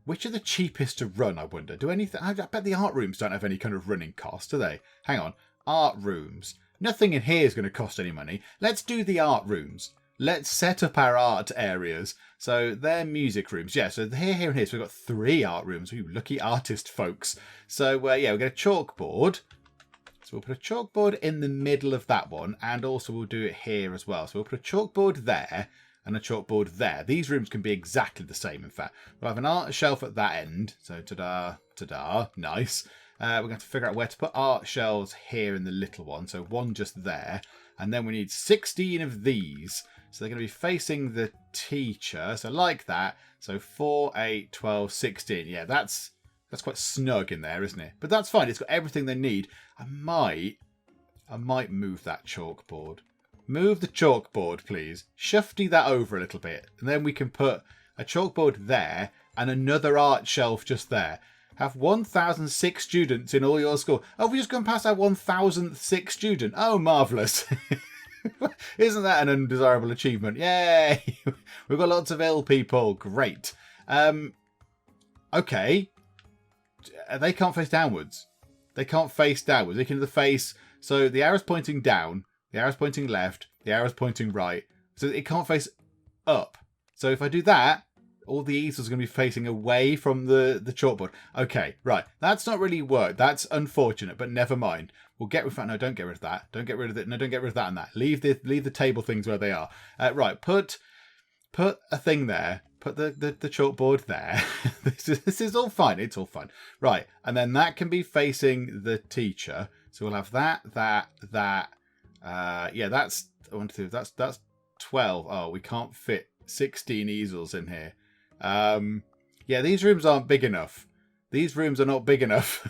[SPEAKER 1] Which are the cheapest to run, I wonder? I bet the art rooms don't have any kind of running cost, do they? Hang on. Art rooms. Nothing in here is going to cost any money. Let's do the art rooms. Let's set up our art areas. So they're music rooms. Yeah, so here, and here. So we've got 3 art rooms. You lucky artist folks. So yeah, we'll get a chalkboard. So we'll put a chalkboard in the middle of that one. And also we'll do it here as well. So we'll put a chalkboard there and a chalkboard there. These rooms can be exactly the same, in fact. We'll have an art shelf at that end. So ta-da, ta-da, nice. We're going to have to figure out where to put art shelves here in the little one. So 1 just there. And then we need 16 of these. So they're going to be facing the teacher. So like that. So 4, 8, 12, 16. Yeah, that's quite snug in there, isn't it? But that's fine. It's got everything they need. I might move that chalkboard. Move the chalkboard, please. Shufty that over a little bit. And then we can put a chalkboard there and another art shelf just there. Have 1,006 students in all your school. Oh, we just gone past our 1,006th student. Oh, marvellous. Isn't that an undesirable achievement? Yay! We've got lots of ill people. Great. Okay. They can't face downwards. They can't face downwards. They can either face... So the arrow's pointing down. The arrow's pointing left. The arrow's pointing right. So it can't face up. So if I do that, all the easels are going to be facing away from the chalkboard. Okay, right. That's not really worked. That's unfortunate, but never mind. We'll get rid of that. No, don't get rid of that. Don't get rid of it. No, don't get rid of that and that. Leave the table things where they are. Right, put a thing there. Put the chalkboard there. This is all fine. It's all fine. Right, and then that can be facing the teacher. So we'll have that. Yeah, that's 1, 2. That's 12. Oh, we can't fit 16 easels in here. Yeah, these rooms aren't big enough. These rooms are not big enough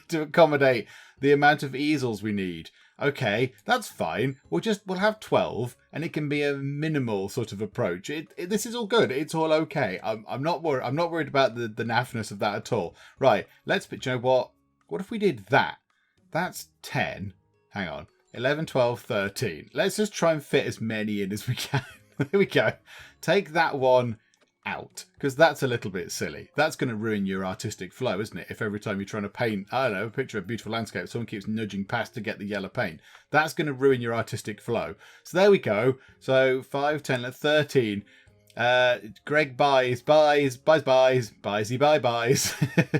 [SPEAKER 1] to accommodate the amount of easels we need. Okay, that's fine. We'll have 12, and it can be a minimal sort of approach. This is all good. It's all okay. I'm not worried. I'm not worried about the naffness of that at all. Right. Do you know what? What if we did that? That's 10. Hang on. 11, 12, 13. Let's just try and fit as many in as we can. There we go. Take that one out, because that's a little bit silly. That's going to ruin your artistic flow, isn't it? If every time you're trying to paint, I don't know, a picture of a beautiful landscape, someone keeps nudging past to get the yellow paint. That's going to ruin your artistic flow. So there we go. So 5, 10, 13. Greg buys.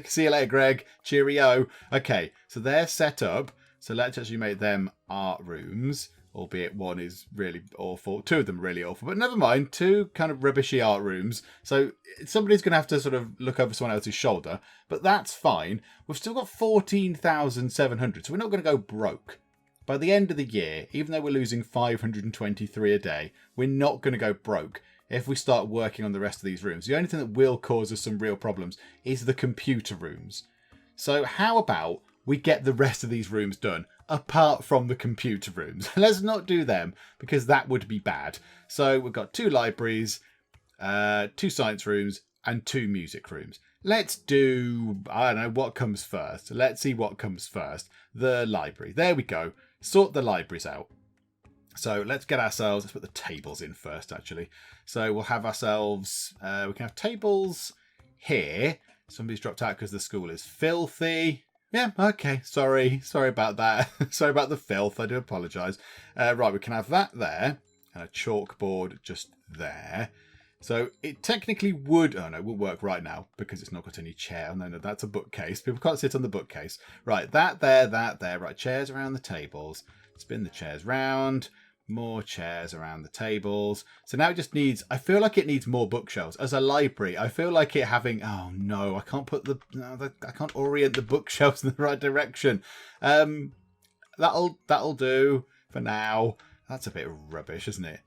[SPEAKER 1] See you later, Greg. Cheerio. Okay, so they're set up. So let's actually make them art rooms. Albeit one is really awful. 2 of them are really awful. But never mind. 2 kind of rubbishy art rooms. So somebody's going to have to sort of look over someone else's shoulder. But that's fine. We've still got 14,700. So we're not going to go broke. By the end of the year, even though we're losing 523 a day, we're not going to go broke if we start working on the rest of these rooms. The only thing that will cause us some real problems is the computer rooms. So how about we get the rest of these rooms done, apart from the computer rooms? Let's not do them, because that would be bad. So we've got 2 libraries, 2 science rooms, and 2 music rooms. Let's do, I don't know, what comes first. Let's see what comes first. The library. There we go. Sort the libraries out. So let's get ourselves, let's put the tables in first, actually. So we'll have ourselves, we can have tables here. Somebody's dropped out because the school is filthy. Yeah, okay, sorry about that. Sorry about the filth, I do apologise. Right, we can have that there, and a chalkboard just there. So it technically would, oh no, it won't work right now, because it's not got any chair. No, that's a bookcase. People can't sit on the bookcase. Right, that there. Right, chairs around the tables. Spin the chairs round. More chairs around the tables. So now it just needs, I feel like it needs more bookshelves. As a library, I feel like it having, oh no, I can't I can't orient the bookshelves in the right direction. That'll do for now. That's a bit rubbish, isn't it?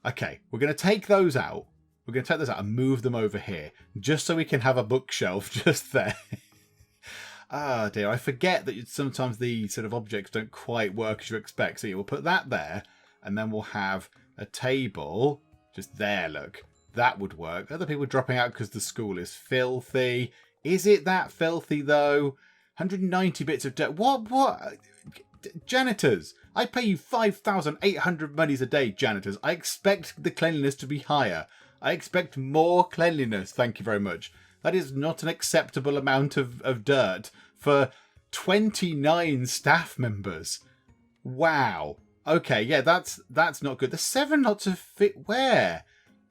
[SPEAKER 1] Okay, we're going to take those out. We're going to take those out and move them over here, just so we can have a bookshelf just there. Ah, dear, I forget that sometimes the sort of objects don't quite work as you expect. So we'll put that there. And then we'll have a table just there, look. That would work. Other people dropping out because the school is filthy. Is it that filthy, though? 190 bits of dirt. What? Janitors. I pay you 5,800 monies a day, janitors. I expect the cleanliness to be higher. I expect more cleanliness. Thank you very much. That is not an acceptable amount of dirt for 29 staff members. Wow. Okay, yeah, that's not good. The 7 lots of where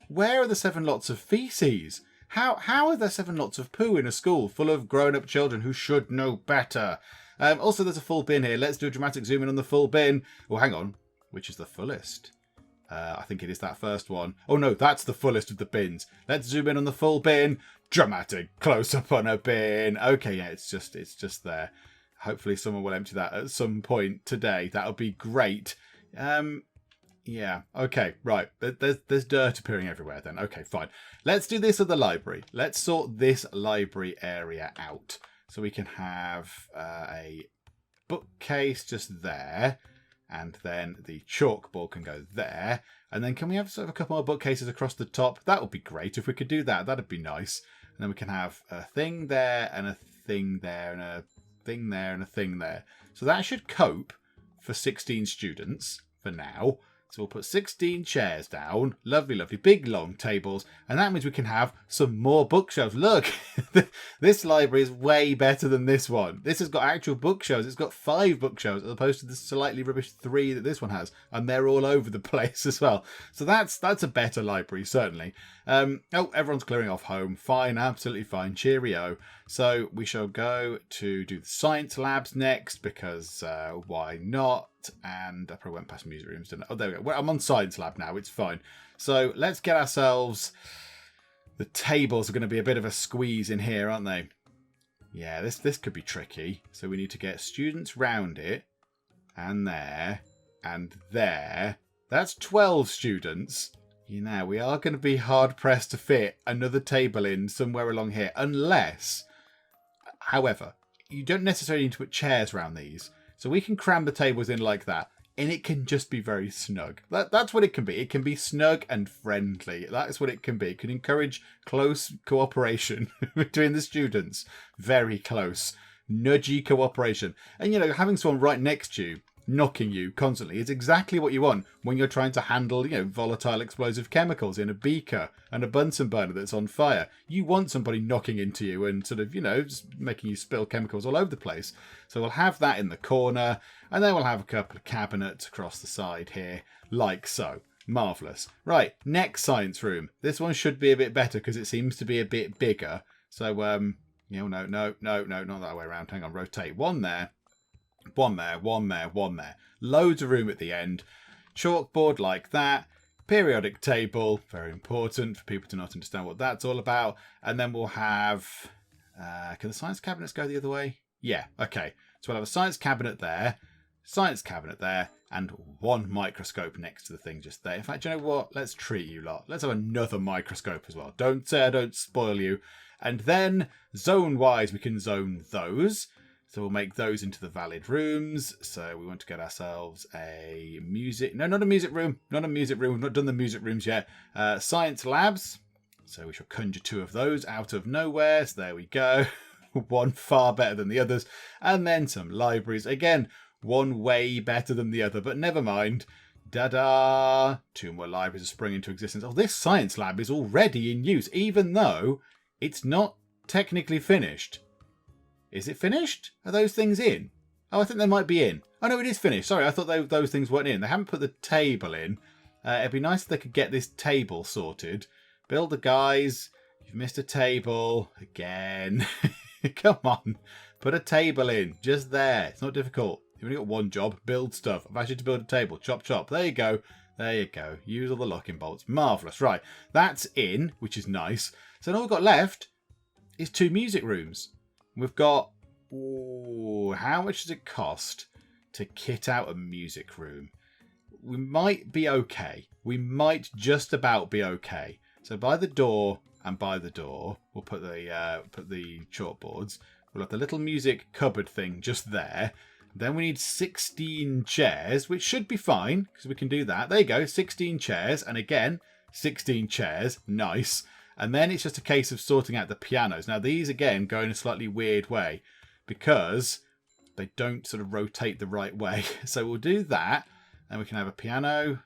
[SPEAKER 1] are the 7 lots of feces? How are there 7 lots of poo in a school full of grown-up children who should know better? Also, there's a full bin here. Let's do a dramatic zoom in on the full bin. Oh, hang on. Which is the fullest? I think it is that first one. Oh no, that's the fullest of the bins. Let's zoom in on the full bin. Dramatic close-up on a bin. Okay, yeah, it's just there. Hopefully someone will empty that at some point today. That'll be great. Yeah, okay, right. There's dirt appearing everywhere then. Okay, fine. Let's do this at the library. Let's sort this library area out. So we can have a bookcase just there. And then the chalkboard can go there. And then can we have sort of a couple more bookcases across the top? That would be great. If we could do that, that'd be nice. And then we can have a thing there and a thing there and a thing there and a thing there. So that should cope for 16 students for now. So we'll put 16 chairs down. Lovely, lovely. Big, long tables. And that means we can have some more bookshelves. Look, this library is way better than this one. This has got actual bookshelves. It's got 5 bookshelves as opposed to the slightly rubbish 3 that this one has. And they're all over the place as well. So that's a better library, certainly. Oh, everyone's clearing off home. Fine, absolutely fine. Cheerio. So we shall go to do the science labs next because why not? And I probably went past music rooms, didn't I? Oh, there we go. Well, I'm on science lab now. It's fine. So let's get ourselves... The tables are going to be a bit of a squeeze in here, aren't they? Yeah, this could be tricky. So we need to get students round it. And there. And there. That's 12 students. we are going to be hard-pressed to fit another table in somewhere along here. Unless, however, you don't necessarily need to put chairs around these. So we can cram the tables in like that. And it can just be very snug. That's what it can be. It can be snug and friendly. That's what it can be. It can encourage close cooperation between the students. Very close. Nudgy cooperation. And, having someone right next to you, knocking you constantly, is exactly what you want when you're trying to handle, volatile explosive chemicals in a beaker and a Bunsen burner that's on fire. You want somebody knocking into you and sort of, just making you spill chemicals all over the place. So we'll have that in the corner, and then we'll have a couple of cabinets across the side here, like so. Marvellous. Right, next science room. This one should be a bit better because it seems to be a bit bigger. So, no, not that way around. Hang on, rotate. One there. One there. Loads of room at the end. Chalkboard like that. Periodic table. Very important for people to not understand what that's all about. And then we'll have... can the science cabinets go the other way? Yeah, okay. So we'll have a science cabinet there, and one microscope next to the thing just there. In fact, you know what? Let's treat you lot. Let's have another microscope as well. Don't say I don't spoil you. And then, zone-wise, we can zone those. So we'll make those into the valid rooms. So we want to get ourselves a music... No, not a music room. Not a music room. We've not done the music rooms yet. Science labs. So we shall conjure 2 of those out of nowhere. So there we go. One far better than the others. And then some libraries. Again, one way better than the other. But never mind. Da-da! 2 more libraries have sprung into existence. Oh, this science lab is already in use. Even though it's not technically finished. Is it finished? Are those things in? Oh, I think they might be in. Oh, no, it is finished. Sorry, I thought those things weren't in. They haven't put the table in. It'd be nice if they could get this table sorted. Build the guys. You've missed a table. Again. Come on. Put a table in. Just there. It's not difficult. You've only got one job. Build stuff. I've asked you to build a table. Chop, chop. There you go. There you go. Use all the locking bolts. Marvellous. Right. That's in, which is nice. So all we've got left is 2 music rooms. We've got... Ooh, how much does it cost to kit out a music room? We might be okay. We might just about be okay. So by the door and by the door, we'll put the chalkboards. We'll have the little music cupboard thing just there. Then we need 16 chairs, which should be fine because we can do that. There you go, 16 chairs. And again, 16 chairs. Nice. And then it's just a case of sorting out the pianos. Now, these, again, go in a slightly weird way because they don't sort of rotate the right way. So we'll do that. And we can have a piano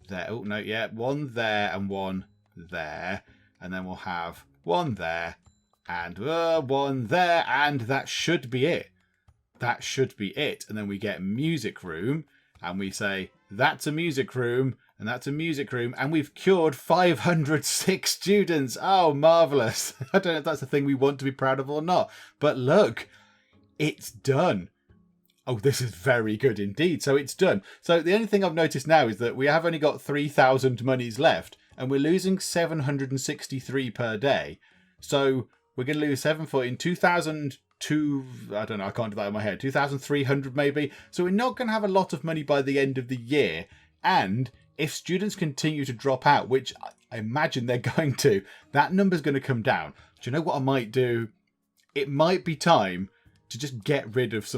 [SPEAKER 1] there. Oh, no, yeah. One there and one there. And then we'll have one there and one there. And that should be it. That should be it. And then we get music room. And we say, that's a music room. And that's a music room. And we've cured 506 students. Oh, marvellous. I don't know if that's a thing we want to be proud of or not. But look, it's done. Oh, this is very good indeed. So it's done. So the only thing I've noticed now is that we have only got 3,000 monies left. And we're losing 763 per day. So we're going to lose 740 in 2,002... I don't know, I can't do that in my head. 2,300 maybe. So we're not going to have a lot of money by the end of the year. And if students continue to drop out, which I imagine they're going to, that number's going to come down. Do you know what I might do? It might be time to just get rid of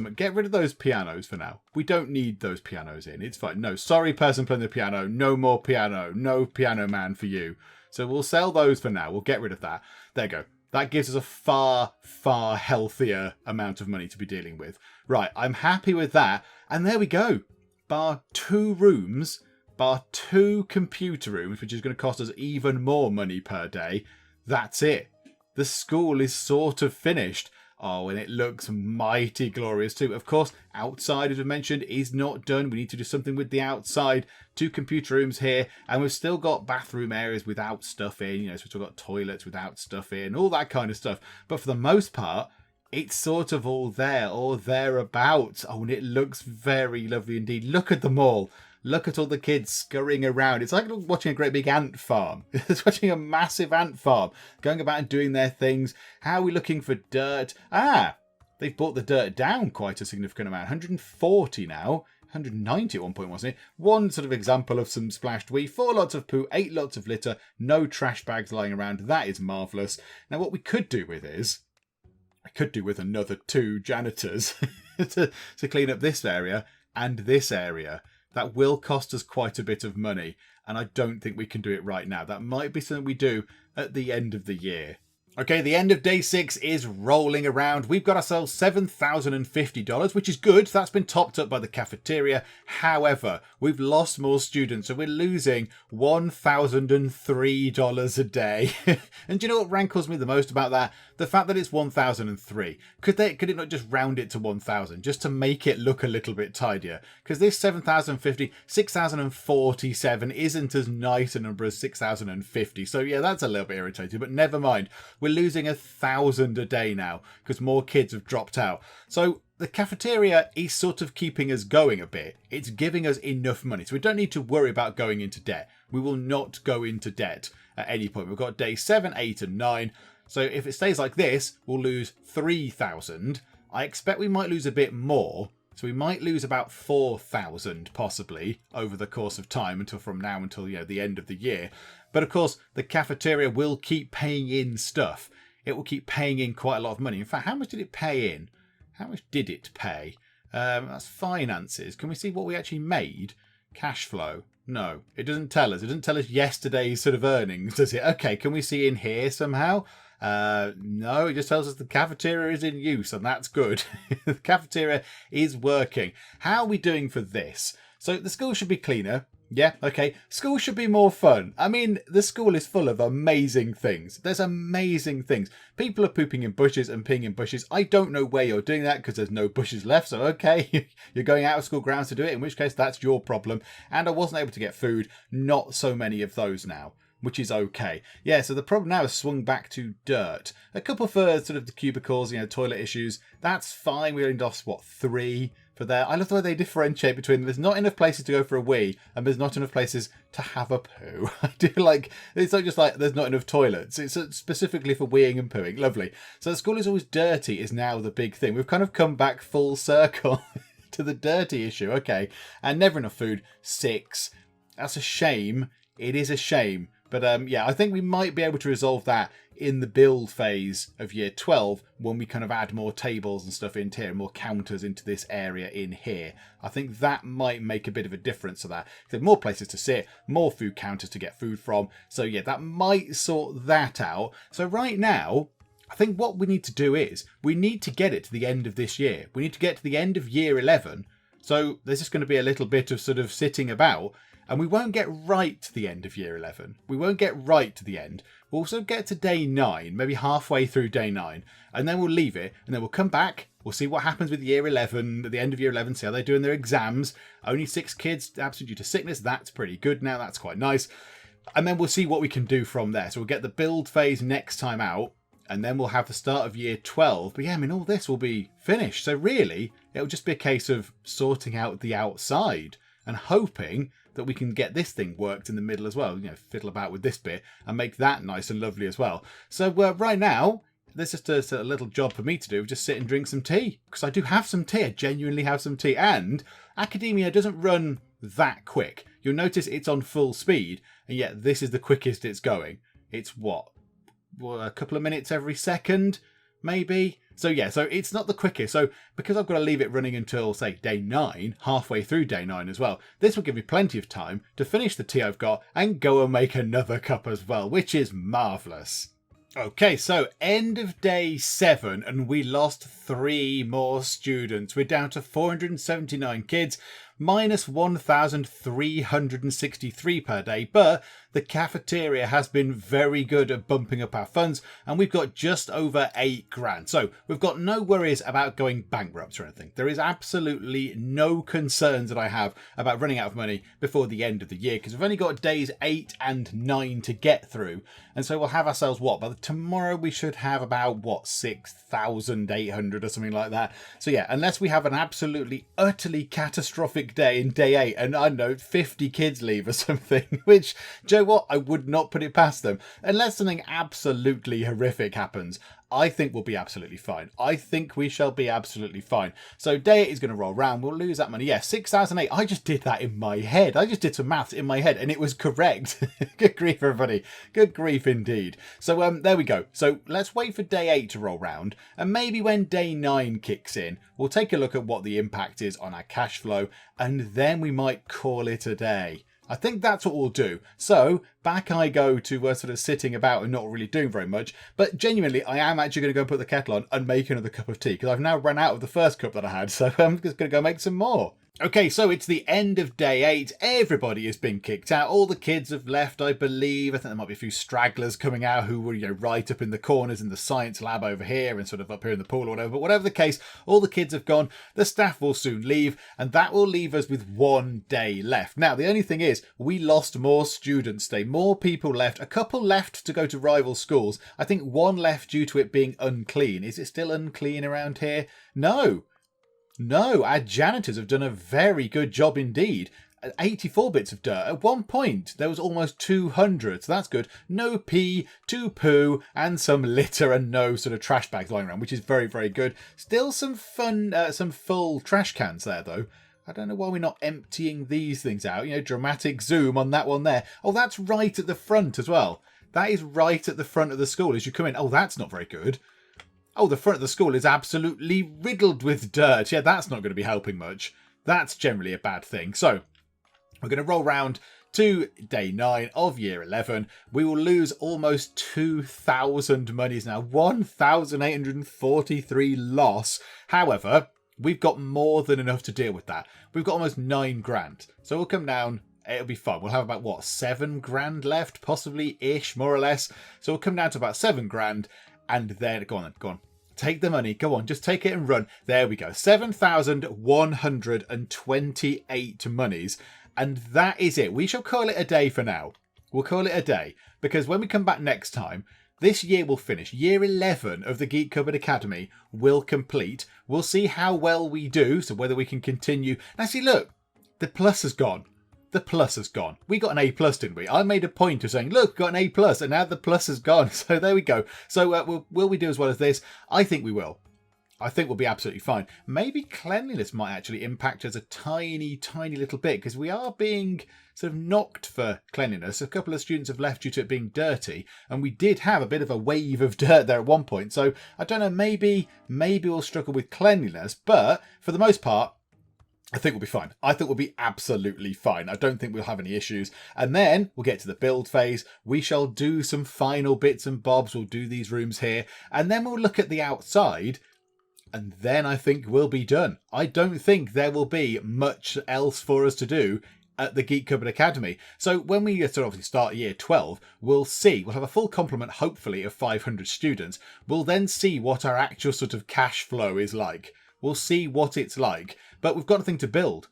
[SPEAKER 1] those pianos for now. We don't need those pianos in. It's fine. No, sorry, person playing the piano. No more piano. No piano man for you. So we'll sell those for now. We'll get rid of that. There you go. That gives us a far, far healthier amount of money to be dealing with. Right, I'm happy with that. And there we go. Bar 2 rooms, bar 2 computer rooms, which is going to cost us even more money per day. That's it. The school is sort of finished. Oh, and it looks mighty glorious too. Of course, outside, as we mentioned, is not done. We need to do something with the outside. 2 computer rooms here. And we've still got bathroom areas without stuff in. So we've still got toilets without stuff in. All that kind of stuff. But for the most part, it's sort of all there or thereabouts. Oh, and it looks very lovely indeed. Look at them all. Look at all the kids scurrying around. It's like watching a great big ant farm. It's watching a massive ant farm going about and doing their things. How are we looking for dirt? Ah, they've brought the dirt down quite a significant amount. 140 now. 190 at one point, wasn't it? One sort of example of some splashed wee, 4 lots of poo, 8 lots of litter, no trash bags lying around. That is marvellous. Now, what we could do with is, I could do with another 2 janitors to clean up this area and this area. That will cost us quite a bit of money, and I don't think we can do it right now. That might be something we do at the end of the year. Okay, the end of day 6 is rolling around. We've got ourselves $7,050, which is good. That's been topped up by the cafeteria. However, we've lost more students, so we're losing $1,003 a day. And do you know what rankles me the most about that? The fact that it's 1,003. Could it not just round it to 1,000, just to make it look a little bit tidier? Because this 7,050, 6,047 isn't as nice a number as 6,050. So yeah, that's a little bit irritating, but never mind. We're losing 1,000 a day now because more kids have dropped out. So the cafeteria is sort of keeping us going a bit. It's giving us enough money. So we don't need to worry about going into debt. We will not go into debt at any point. We've got day 7, 8 and 9. So if it stays like this, we'll lose 3,000. I expect we might lose a bit more. So we might lose about 4,000 possibly over the course of time until from now until the end of the year. But of course, the cafeteria will keep paying in stuff. It will keep paying in quite a lot of money. In fact, how much did it pay in? How much did it pay? That's finances. Can we see what we actually made? Cash flow. No, it doesn't tell us. It doesn't tell us yesterday's sort of earnings, does it? Okay, can we see in here somehow? No, it just tells us the cafeteria is in use, and that's good. The cafeteria is working. How are we doing for this? So the school should be cleaner. Yeah, okay. School should be more fun. I mean, the school is full of amazing things. There's amazing things. People are pooping in bushes and peeing in bushes. I don't know where you're doing that because there's no bushes left. So, okay, you're going out of school grounds to do it, in which case that's your problem. And I wasn't able to get food. Not so many of those now, which is okay. Yeah, so the problem now has swung back to dirt. A couple for sort of the cubicles, toilet issues. That's fine. We only lost, 3 for there. I love the way they differentiate between them. There's not enough places to go for a wee, and there's not enough places to have a poo. I do like, it's not just like there's not enough toilets. It's specifically for weeing and pooing. Lovely. So the school is always dirty is now the big thing. We've kind of come back full circle to the dirty issue. Okay. And never enough food. 6. That's a shame. It is a shame. But yeah, I think we might be able to resolve that in the build phase of year 12 when we kind of add more tables and stuff into here, more counters into this area in here. I think that might make a bit of a difference to that. There's more places to sit, more food counters to get food from. So yeah, that might sort that out. So right now, I think what we need to do is we need to get it to the end of this year. We need to get to the end of year 11. So there's just going to be a little bit of sort of sitting about. And we won't get right to the end of year 11. We won't get right to the end. We'll also get to day 9, maybe halfway through day 9. And then we'll leave it. And then we'll come back. We'll see what happens with year 11, at the end of year 11, see how they're doing their exams. Only 6 kids absent due to sickness. That's pretty good now. That's quite nice. And then we'll see what we can do from there. So we'll get the build phase next time out. And then we'll have the start of year 12. But yeah, I mean, all this will be finished. So really, it'll just be a case of sorting out the outside and hoping that we can get this thing worked in the middle as well. Fiddle about with this bit and make that nice and lovely as well. So right now, there's just a little job for me to do. Just sit and drink some tea. Because I do have some tea. I genuinely have some tea. And academia doesn't run that quick. You'll notice it's on full speed. And yet this is the quickest it's going. It's what? A couple of minutes every second? Maybe? So yeah, so it's not the quickest. So because I've got to leave it running until, say, day 9, halfway through day 9 as well, this will give me plenty of time to finish the tea I've got and go and make another cup as well, which is marvellous. Okay, so end of day 7 and we lost 3 more students. We're down to 479 kids, minus 1,363 per day, but the cafeteria has been very good at bumping up our funds and we've got just over 8 grand. So we've got no worries about going bankrupt or anything. There is absolutely no concerns that I have about running out of money before the end of the year because we've only got days 8 and 9 to get through. And so we'll have ourselves by tomorrow we should have about 6,800 or something like that. So yeah, unless we have an absolutely utterly catastrophic day in day 8 and I don't know 50 kids leave or something, which Joe, what, I would not put it past them. Unless something absolutely horrific happens, I think we'll be absolutely fine. I think we shall be absolutely fine. So day 8 is going to roll round. We'll lose that money. Yeah, 6,008. I just did that in my head. I just did some maths in my head and it was correct. Good grief, everybody. Good grief indeed. So there we go. So let's wait for day 8 to roll round. And maybe when day 9 kicks in, we'll take a look at what the impact is on our cash flow. And then we might call it a day. I think that's what we'll do. So back I go to sort of sitting about and not really doing very much. But genuinely, I am actually going to go put the kettle on and make another cup of tea because I've now run out of the first cup that I had. So I'm just going to go make some more. Okay, so it's the end of day 8. Everybody has been kicked out. All the kids have left, I believe. I think there might be a few stragglers coming out who were, right up in the corners in the science lab over here and sort of up here in the pool or whatever. But whatever the case, all the kids have gone. The staff will soon leave, and that will leave us with 1 day left. Now, the only thing is, we lost more students today. More people left. A couple left to go to rival schools. I think 1 left due to it being unclean. Is it still unclean around here? No. No, our janitors have done a very good job indeed. 84 bits of dirt. At one point, there was almost 200, so that's good. No pee, 2 poo, and some litter and no sort of trash bags lying around, which is very, very good. Still some fun, some full trash cans there, though. I don't know why we're not emptying these things out. Dramatic zoom on that one there. Oh, that's right at the front as well. That is right at the front of the school as you come in. Oh, that's not very good. Oh, the front of the school is absolutely riddled with dirt. Yeah, that's not going to be helping much. That's generally a bad thing. So, we're going to roll round to day 9 of year 11. We will lose almost 2,000 monies now. 1,843 loss. However, we've got more than enough to deal with that. We've got almost 9 grand. So we'll come down. It'll be fun. We'll have about, what, 7 grand left? Possibly-ish, more or less. So we'll come down to about 7 grand. And then, go on. Take the money. Go on, just take it and run. There we go. 7,128 monies. And that is it. We shall call it a day for now. We'll call it a day. Because when we come back next time, this year will finish. Year 11 of the Geek Cupboard Academy will complete. We'll see how well we do. So whether we can continue. Now see, look. The plus has gone. The plus has gone. We got an A+, didn't we? I made a point of saying, look, got an A+, and now the plus has gone. So there we go. So will we do as well as this? I think we will. I think we'll be absolutely fine. Maybe cleanliness might actually impact us a tiny, tiny little bit because we are being sort of knocked for cleanliness. A couple of students have left due to it being dirty, and we did have a bit of a wave of dirt there at one point. So I don't know, maybe we'll struggle with cleanliness, but for the most part, I think we'll be fine. I think we'll be absolutely fine. I don't think we'll have any issues. And then we'll get to the build phase. We shall do some final bits and bobs. We'll do these rooms here. And then we'll look at the outside. And then I think we'll be done. I don't think there will be much else for us to do at the Geek Cupboard Academy. So when we obviously start year 12, we'll see. We'll have a full complement, hopefully, of 500 students. We'll then see what our actual sort of cash flow is like. We'll see what it's like. But we've got nothing to build.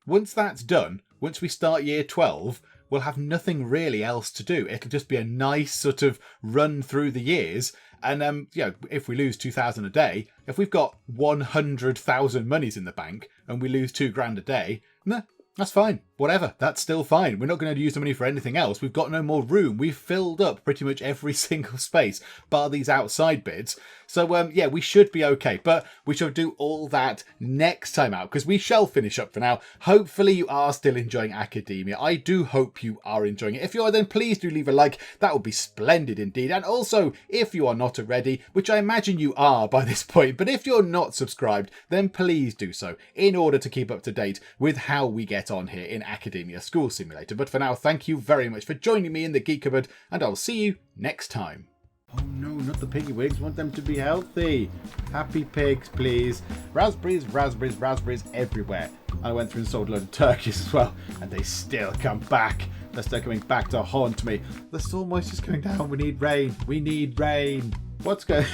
[SPEAKER 1] Once that's done, once we start year 12, we'll have nothing really else to do. It'll just be a nice sort of run through the years. And, if we lose 2,000 a day, if we've got 100,000 monies in the bank and we lose 2 grand a day, nah, that's fine. Whatever. That's still fine. We're not going to use the money for anything else. We've got no more room. We've filled up pretty much every single space, bar these outside bits. So, we should be okay. But we shall do all that next time out because we shall finish up for now. Hopefully you are still enjoying academia. I do hope you are enjoying it. If you are, then please do leave a like. That would be splendid indeed. And also, if you are not already, which I imagine you are by this point, but if you're not subscribed, then please do so in order to keep up to date with how we get on here in Academia School Simulator. But for now, thank you very much for joining me in the Geek Cupboard, and I'll see you next time. Oh no, not the piggy wigs. Want them to be healthy. Happy pigs, please. Raspberries, raspberries, raspberries everywhere. I went through and sold a load of turkeys as well, and they still come back. They're still coming back to haunt me. The soil moisture's coming down. We need rain. We need rain. What's going